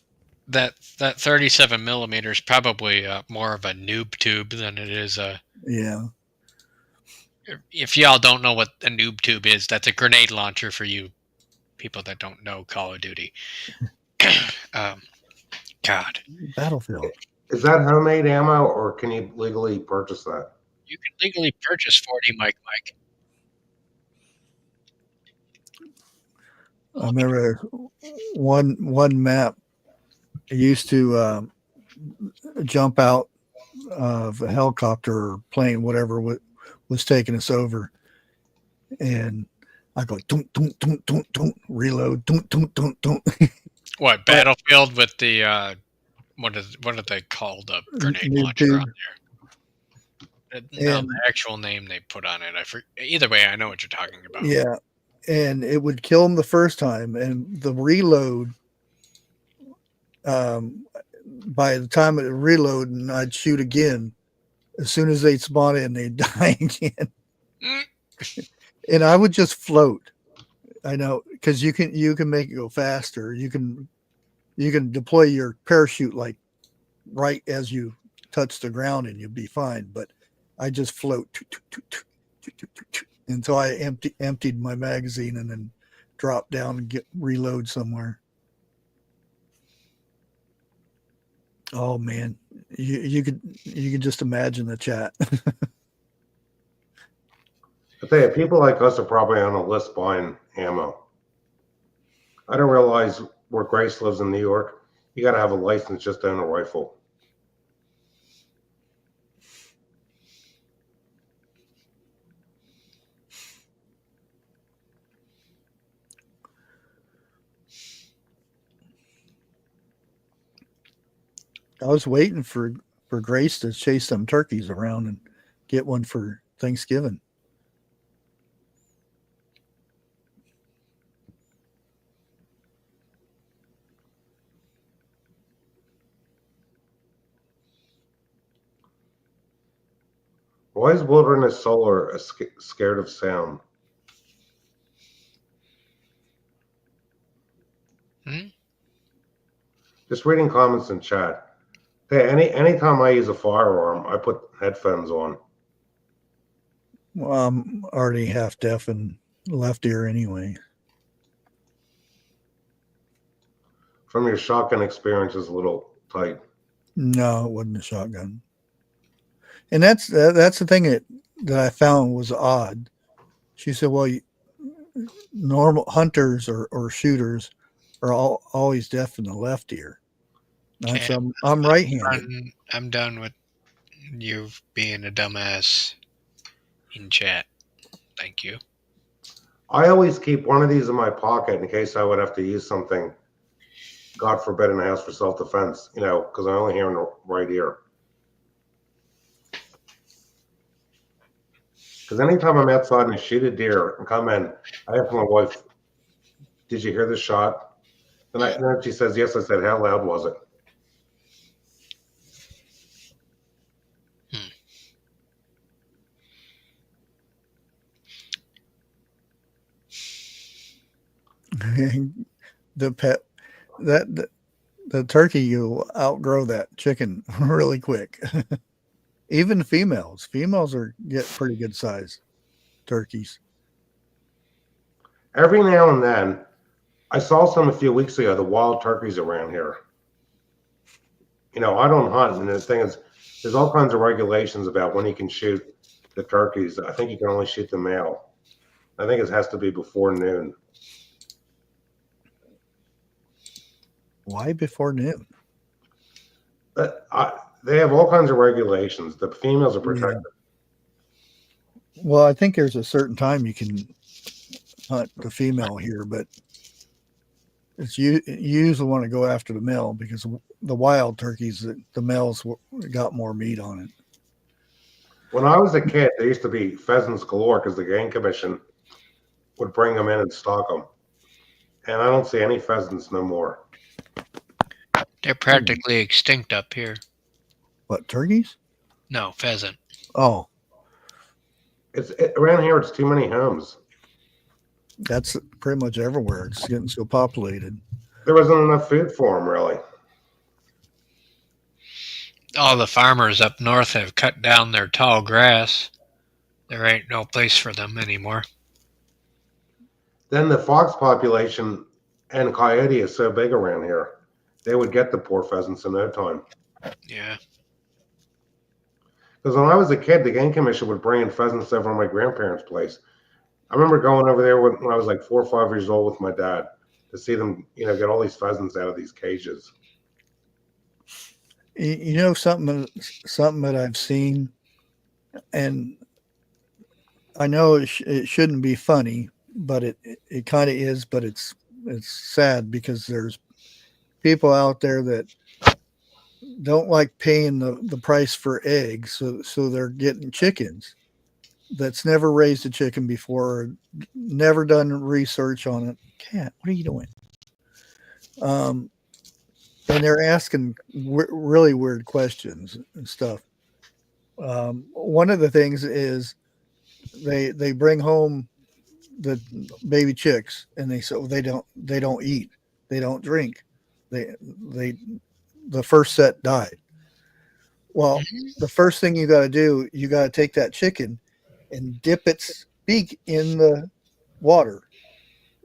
That 37 millimeter is probably more of a noob tube than it is a.
Yeah.
If y'all don't know what a noob tube is, that's a grenade launcher for you people that don't know Call of Duty. God.
Battlefield.
Is that homemade ammo, or can you legally purchase that?
You can legally purchase 40 Mike.
I remember one map used to jump out of a helicopter or plane, whatever, was was taking us over. And I go, don't, reload, don't.
What, Battlefield with the what are they called? The grenade launcher on there. No, the actual name they put on it. Either way, I know what you're talking about.
Yeah. And it would kill them the first time. And the reload, by the time it would reload and I'd shoot again, as soon as they'd spawn in, they'd die again. And I would just float. I know, because you can make it go faster. You can deploy your parachute like right as you touch the ground and you'll be fine. But I just float until I emptied my magazine and then drop down and reload somewhere. Oh man, you could just imagine the chat.
I tell you, people like us are probably on a list buying ammo. I don't realize where Grace lives in New York, you got to have a license just to own a rifle.
I was waiting for Grace to chase some turkeys around and get one for Thanksgiving.
Why is Wilderness Solar scared of sound? Just reading comments in chat. Hey, anytime I use a firearm, I put headphones on.
Well, I'm already half deaf in left ear anyway.
From your shotgun experience is a little tight.
No, it wasn't a shotgun. And that's the thing that I found was odd. She said, well, normal hunters or shooters are always deaf in the left ear.
Okay,
I'm right-handed.
I'm done with you being a dumbass in chat. Thank you.
I always keep one of these in my pocket in case I would have to use something, God forbid, in the house for self-defense, because I only hear in the right ear. Because anytime I'm outside and I shoot a deer and come in, I ask my wife, did you hear the shot? And then she says, yes. I said, how loud was it?
The turkey, you'll outgrow that chicken really quick. Even females get pretty good size turkeys.
Every now and then, I saw some a few weeks ago, the wild turkeys around here. I don't hunt, and the thing is, there's all kinds of regulations about when you can shoot the turkeys. I think you can only shoot the male. I think it has to be before noon.
Why before noon?
They have all kinds of regulations. The females are protected.
Yeah. Well, I think there's a certain time you can hunt the female here, but you usually want to go after the male because the wild turkeys, the males got more meat on it.
When I was a kid, there used to be pheasants galore because the Game Commission would bring them in and stock them. And I don't see any pheasants no more.
They're practically extinct up here.
What, turkeys?
No, pheasant.
Oh.
Around here, it's too many homes.
That's pretty much everywhere. It's getting so populated.
There wasn't enough food for them, really.
All the farmers up north have cut down their tall grass. There ain't no place for them anymore.
Then the fox population and coyote is so big around here. They would get the poor pheasants in no time.
Yeah.
Because when I was a kid, the Game Commission would bring in pheasants over to my grandparents' place. I remember going over there when I was like 4 or 5 years old with my dad to see them, get all these pheasants out of these cages.
Something that I've seen, and I know it shouldn't be funny, but it kind of is. But it's sad because there's people out there that don't like paying the price for eggs, so they're getting chickens that's never raised a chicken before, never done research on it. Cat, what are you doing? And they're asking really weird questions and stuff. One of the things is they bring home the baby chicks and they don't eat, they don't drink, they the first set died. Well, the first thing you got to do, you got to take that chicken and dip its beak in the water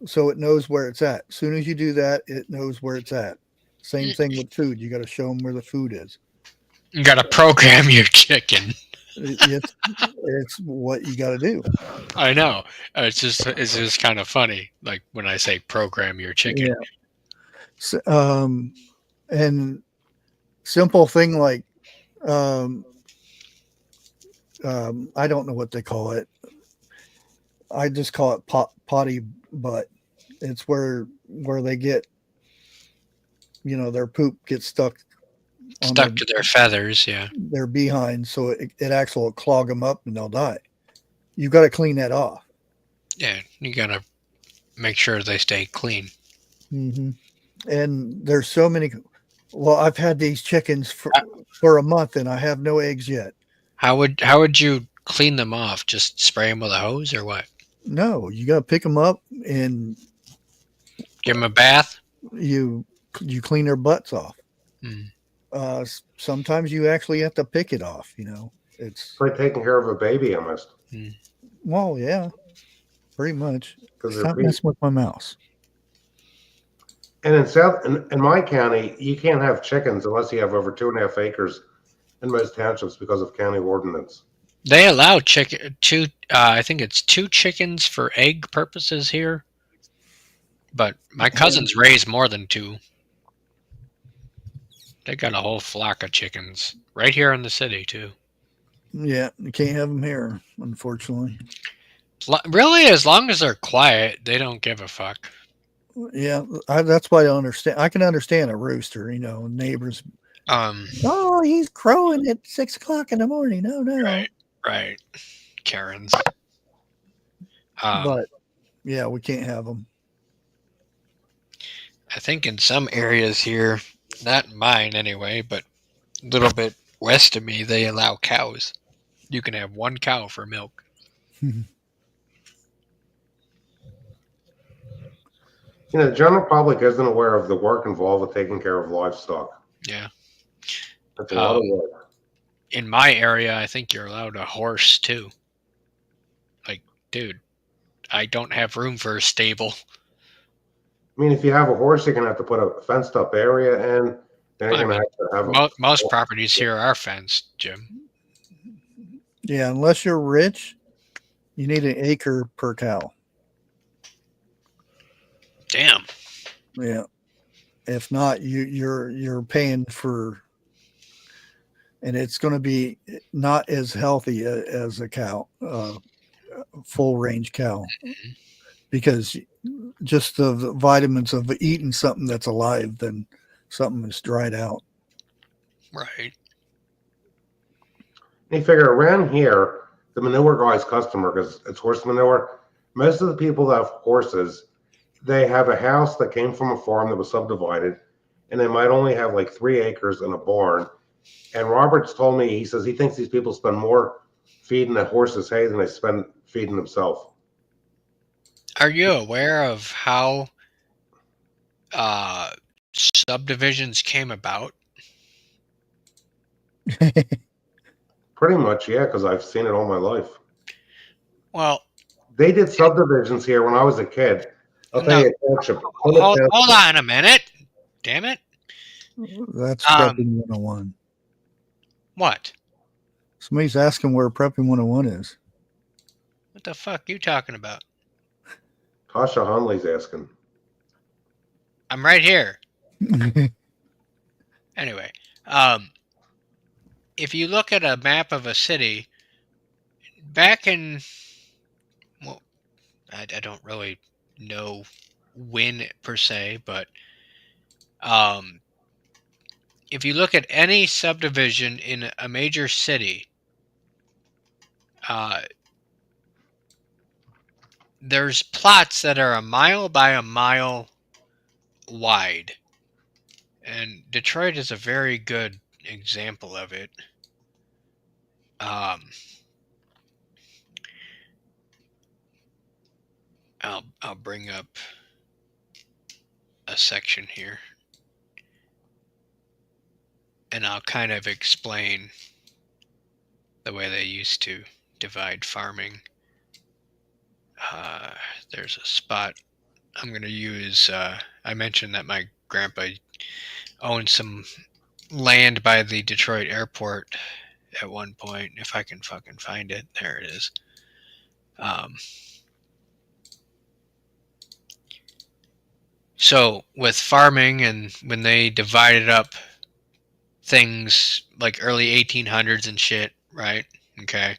so it knows where it's at. As soon as you do that, it knows where it's at. Same thing with food. You got to show them where the food is.
You got to program your chicken.
It's what you got to do.
I know. It's just kind of funny, like when I say program your chicken.
Yeah. So, and simple thing like, I don't know what they call it. I just call it potty butt. It's where they get, their poop gets stuck
to their feathers. Yeah.
Their behind. So it actually will clog them up and they'll die. You got to clean that off.
Yeah. You got to make sure they stay clean.
Mm-hmm. And there's so many. Well, I've had these chickens for a month and I have no eggs yet.
How would you clean them off? Just spray them with a hose or what?
No, you got to pick them up and
give them a bath.
You clean their butts off. Sometimes you actually have to pick it off. It's
like taking care of a baby almost.
Well, yeah, pretty much. Stop messing with my mouse.
And in my county, you can't have chickens unless you have over 2.5 acres in most townships because of county ordinance.
They allow I think it's 2 chickens for egg purposes here. But my cousins raise more than 2. They got a whole flock of chickens right here in the city too.
Yeah, you can't have them here, unfortunately.
Really, as long as they're quiet, they don't give a fuck.
Yeah, that's why I understand. I can understand a rooster, neighbors. Oh, he's crowing at 6 o'clock in the morning. No.
Right. Karens.
But yeah, we can't have them.
I think in some areas here, not mine anyway, but a little bit west of me, they allow cows. You can have 1 cow for milk.
The general public isn't aware of the work involved with taking care of livestock.
Yeah.
That's a lot of work.
In my area, I think you're allowed a horse too. Like, dude, I don't have room for a stable.
I mean, if you have a horse, you're going to have to put a fenced up area in. Then you're going to have
most properties here are fenced, Jim.
Yeah, unless you're rich, you need an acre per cow.
Damn.
Yeah. If not, you're paying for, and it's going to be not as healthy as a cow, full range cow, because just the vitamins of eating something that's alive than something that's dried out.
Right.
You figure around here, the manure guy's customer, because it's horse manure, most of the people that have horses, they have a house that came from a farm that was subdivided, and they might only have like 3 acres and a barn. And Roberts told me, he says he thinks these people spend more feeding the horses hay than they spend feeding themselves.
Are you aware of how subdivisions came about?
Pretty much, yeah, because I've seen it all my life.
Well,
they did subdivisions here when I was a kid. I'll tell you,
hold on a minute. Damn it.
That's prepping 101.
What?
Somebody's asking where prepping 101 is.
What the fuck are you talking about?
Tasha Hunley's asking.
I'm right here. Anyway, if you look at a map of a city, back in I don't really know when per se, but if you look at any subdivision in a major city, there's plots that are a mile by a mile wide. And Detroit is a very good example of it. I'll bring up a section here, and I'll kind of explain the way they used to divide farming. There's a spot I'm going to use. I mentioned that my grandpa owned some land by the Detroit airport at one point. If I can fucking find it, there it is. So with farming, and when they divided up things like early 1800s and shit, right? Okay.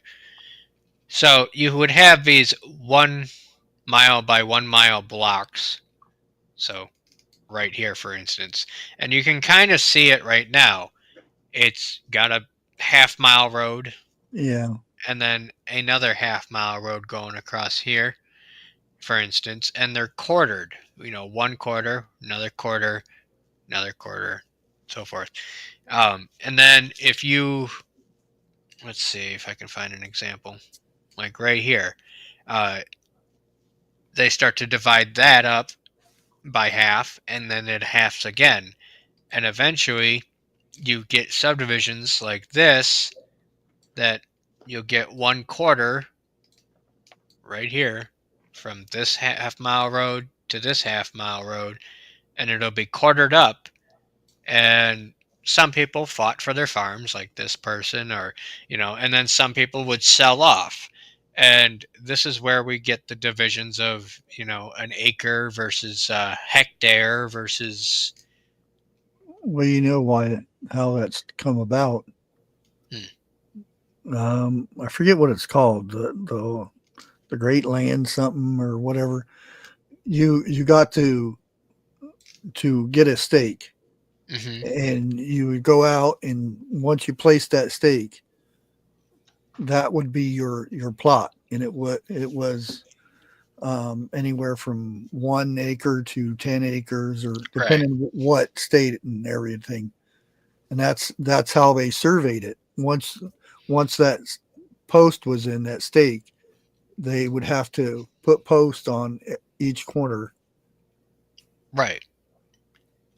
So you would have these 1 mile by 1 mile blocks. So right here, for instance, and you can kind of see it right now. It's got a half-mile road.
Yeah.
And then another half-mile road going across here, for instance, and they're quartered. 1 quarter, another quarter, so forth. And then if you, let's see if I can find an example, like right here, they start to divide that up by half, and then it halves again. And eventually you get subdivisions like this that you'll get 1 quarter right here from this half-mile road to this half-mile road, and it'll be quartered up. And some people fought for their farms, like this person, or and then some people would sell off. And this is where we get the divisions of an acre versus hectare versus.
Well, you know how that's come about. I forget what it's called, the Great Land something or whatever. You got to get a stake, and you would go out, and once you place that stake, that would be your plot, and it was anywhere from 1 acre to 10 acres, or depending on what state and everything. And that's how they surveyed it. Once that post was in that stake, they would have to put post on each corner.
Right.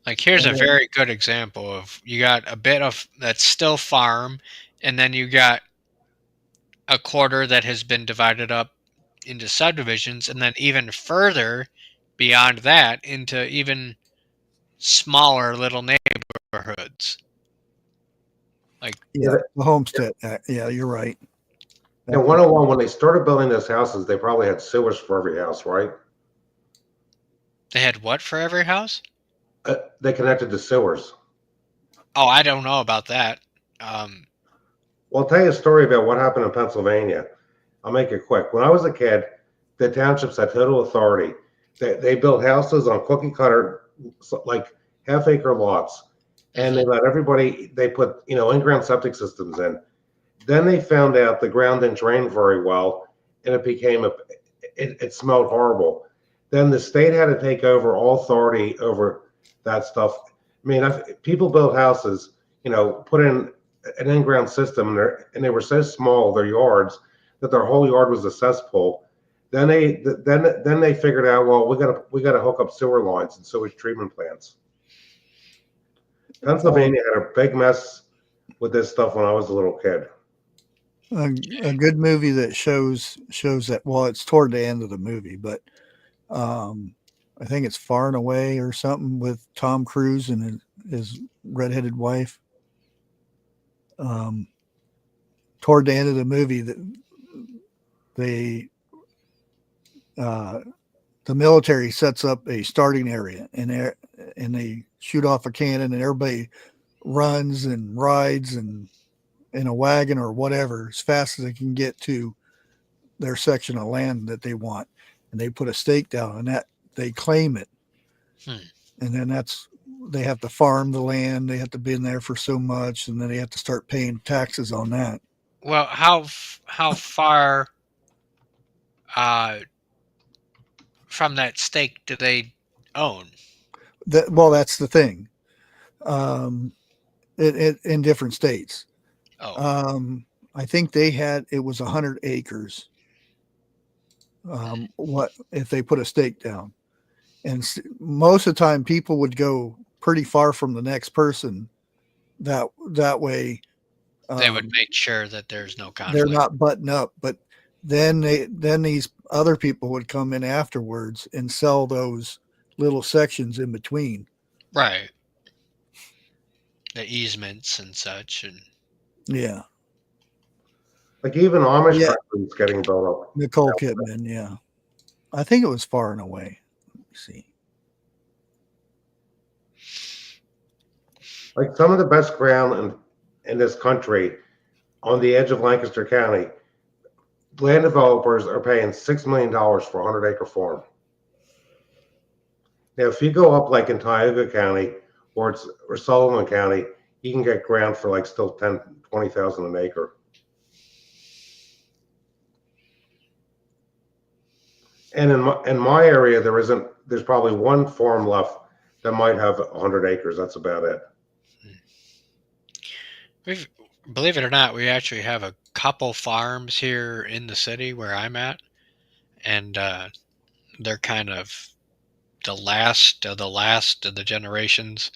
Like here's a very good example of, you got a bit of that's still farm, and then you got a quarter that has been divided up into subdivisions, and then even further beyond that into even smaller little neighborhoods. Like
the Homestead Act. Yeah, you're right.
In 101, when they started building those houses, they probably had sewers for every house, right?
They had what for every house?
They connected to sewers.
Oh, I don't know about that.
Well, I'll tell you a story about what happened in Pennsylvania. I'll make it quick. When I was a kid, the townships had total authority. They built houses on cookie cutter, like half-acre lots, and they let everybody. They put in-ground septic systems in. Then they found out the ground didn't drain very well, and it became it smelled horrible. Then the state had to take over all authority over that stuff. I mean, people built houses, put in an in-ground system, and they were so small, their yards, that their whole yard was a cesspool. Then they figured out, well, we gotta hook up sewer lines and sewage treatment plants. Pennsylvania had a big mess with this stuff when I was a little kid.
A good movie that shows that. Well, it's toward the end of the movie, but I think it's Far and Away or something with Tom Cruise and his redheaded wife. Toward the end of the movie, the military sets up a starting area, and they shoot off a cannon, and everybody runs and rides and in a wagon or whatever as fast as they can get to their section of land that they want. and they put a stake down, and that they claim it. And then they have to farm the land. They have to be in there for so much, and then they have to start paying taxes on that.
Well, how far from that stake do they own?
That's the thing. In different states. I think it was 100 acres. What if they put a stake down? And most of the time people would go pretty far from the next person. That way
They would make sure that there's no conflict.
they're not butting up, but then these other people would come in afterwards and sell those little sections in between.
Right. The easements and such. And
yeah.
Like even Amish country is getting built up.
Nicole Kidman, yeah. I think it was Far and Away. Let me see.
Like some of the best ground in this country on the edge of Lancaster County, land developers are paying $6 million for a 100-acre farm. Now, if you go up like in Tioga County or Sullivan County, you can get ground for like still 10, 20,000 an acre. And in my area, there's probably one farm left that might have 100 acres. That's about it.
Believe it or not, we actually have a couple farms here in the city where I'm at, and they're kind of the last of the generations,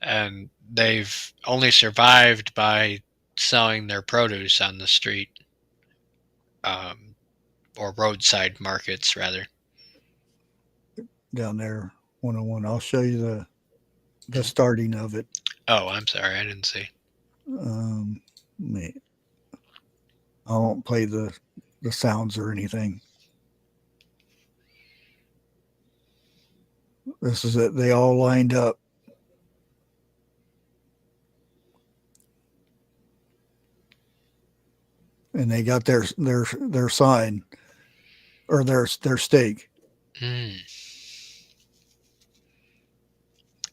and they've only survived by selling their produce on the street, or roadside markets rather.
Down there, 101. I'll show you the starting of it.
Oh, I'm sorry, I didn't see.
I won't play the sounds or anything. This is it. They all lined up. And they got their sign or their stake.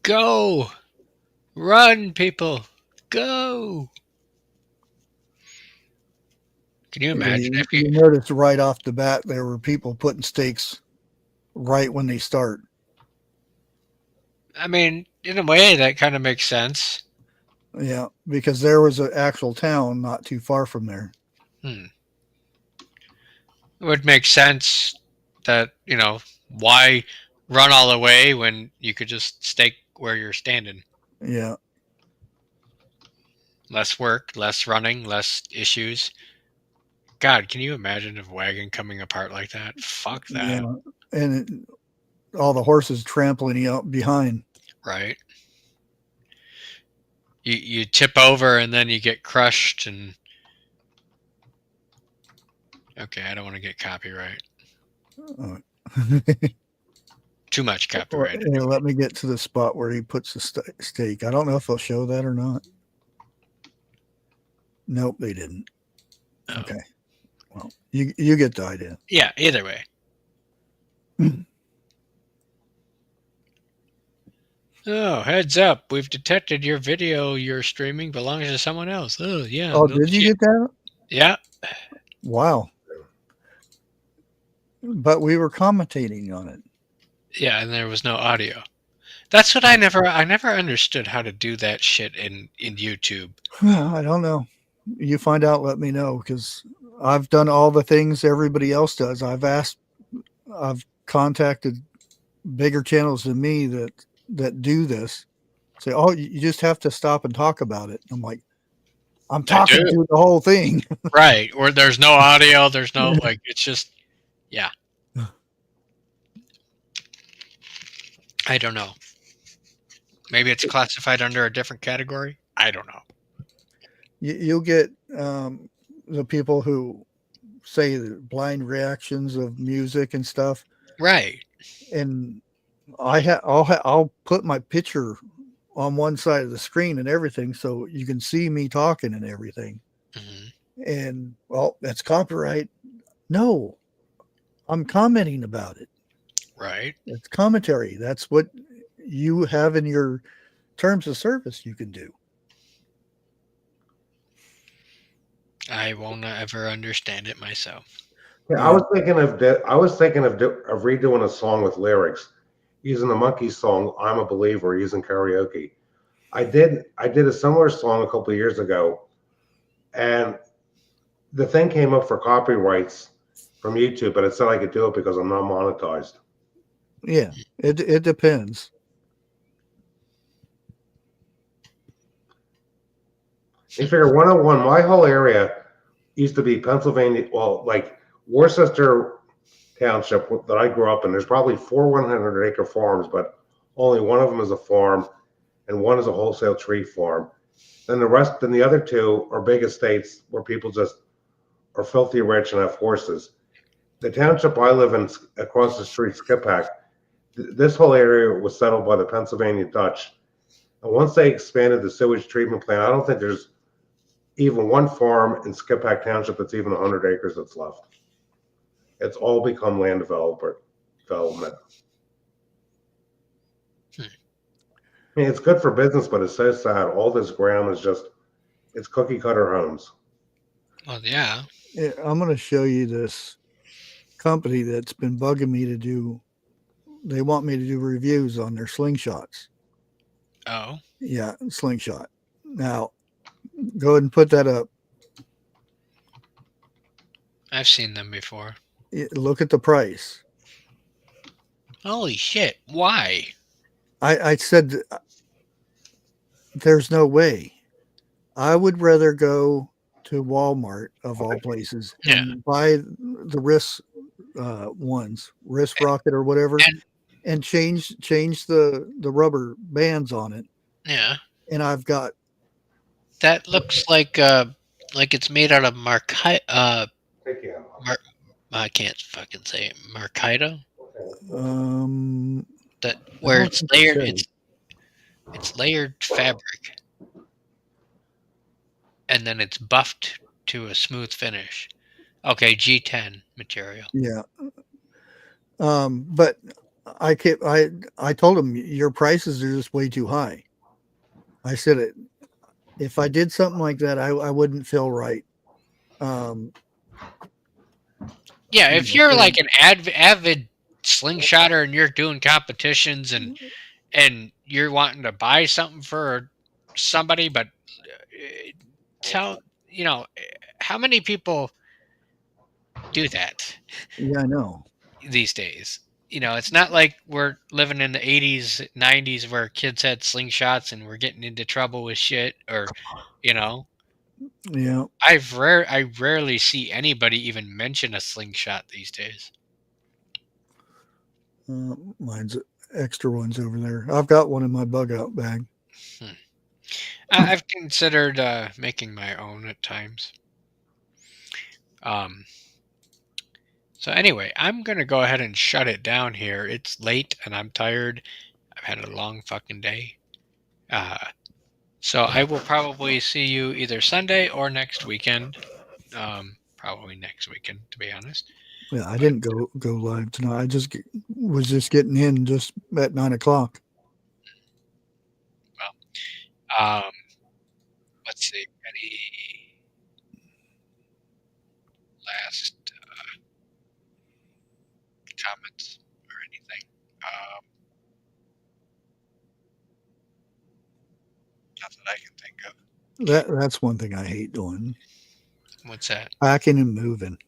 Go! Run, people! Go! Can you imagine if
you notice right off the bat there were people putting stakes right when they start?
I mean, in a way, that kind of makes sense.
Yeah, because there was an actual town not too far from there.
It would make sense that, why run all the way when you could just stake where you're standing?
Yeah.
Less work, less running, less issues. God, can you imagine a wagon coming apart like that? Fuck that.
Yeah. And all the horses trampling you out behind.
Right. You tip over and then you get crushed and... Okay, I don't want to get copyright. Too much copyright.
Let me get to the spot where he puts the stake. I don't know if they'll show that or not. Nope, they didn't. Oh. Okay. Well, you get the idea.
Yeah, either way. Oh, heads up. We've detected your video you're streaming belongs to someone else. Oh, yeah.
Oh, did you get that?
Yeah.
Wow. But we were commentating on it.
Yeah, and there was no audio. That's what I never understood how to do that shit in YouTube.
I don't know. You find out, let me know, because I've done all the things everybody else does. I've contacted bigger channels than me that do this. Say, oh, you just have to stop and talk about it. I'm like, I'm talking through the whole thing.
Right. Or there's no audio. There's no, it's just, yeah. I don't know. Maybe it's classified under a different category. I don't know.
You'll get the people who say the blind reactions of music and stuff.
Right.
And I'll put my picture on one side of the screen and everything, so you can see me talking and everything.
Mm-hmm.
And well, that's copyright. No, I'm commenting about it.
Right.
It's commentary. That's what you have in your terms of service you can do.
I won't ever understand it myself.
Yeah, I was thinking of redoing a song with lyrics, using the Monkees song "I'm a Believer," using karaoke. I did a similar song a couple of years ago, and the thing came up for copyrights from YouTube, but it said I could do it because I'm not monetized.
Yeah, it depends.
You figure 101, my whole area used to be Pennsylvania, well, like Worcester Township that I grew up in. There's probably 4 100-acre farms, but only one of them is a farm and one is a wholesale tree farm. Then the other 2 are big estates where people just are filthy rich and have horses. The township I live in across the street, Skipack, this whole area was settled by the Pennsylvania Dutch. And once they expanded the sewage treatment plant, I don't think there's even one farm in Skipack Township that's even 100 acres that's left. It's all become land development. I mean, it's good for business, but it's so sad. All this ground is it's cookie cutter homes.
Well, yeah.
I'm going to show you this company that's been bugging me to do. They want me to do reviews on their slingshots.
Oh.
Yeah, slingshot. Now, go ahead and put that up.
I've seen them before.
Look at the price.
Holy shit. Why?
I said, there's no way. I would rather go to Walmart, of all places, and buy the wrist wrist rocket or whatever, and change the rubber bands on it.
Yeah.
And I've got...
That looks like it's made out of I can't fucking say it. Marquito? That where it's layered. It's layered fabric, and then it's buffed to a smooth finish. Okay, G10 material.
Yeah. But I told him your prices are just way too high. I said if I did something like that, I wouldn't feel right.
Yeah, if you're like an avid slingshotter and you're doing competitions and you're wanting to buy something for somebody, but how many people do that?
Yeah, I know.
These days, it's not like we're living in the 80s, 90s where kids had slingshots and we're getting into trouble with shit, or
Yeah.
I rarely see anybody even mention a slingshot these days.
Mine's extra ones over there. I've got one in my bug out bag.
I've considered making my own at times. So anyway, I'm going to go ahead and shut it down here. It's late and I'm tired. I've had a long fucking day. So I will probably see you either Sunday or next weekend. Probably next weekend, to be honest.
Yeah, I didn't go live tonight. I was just getting in just at 9 o'clock.
Well, let's see. Any last comments or anything? Not that I can think of.
That's one thing I hate doing.
What's that?
Packing and moving.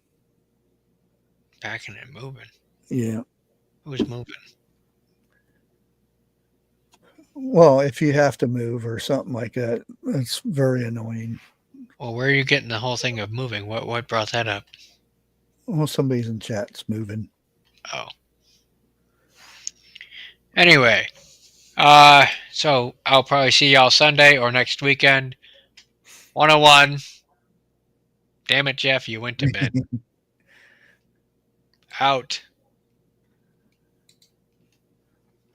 Packing and moving?
Yeah.
Who's moving?
Well, if you have to move or something like that, it's very annoying.
Well, where are you getting the whole thing of moving? What brought that up?
Well, somebody's in chat's moving.
Oh. Anyway, so I'll probably see y'all Sunday or next weekend. 101. Damn it, Jeff, you went to bed. Out.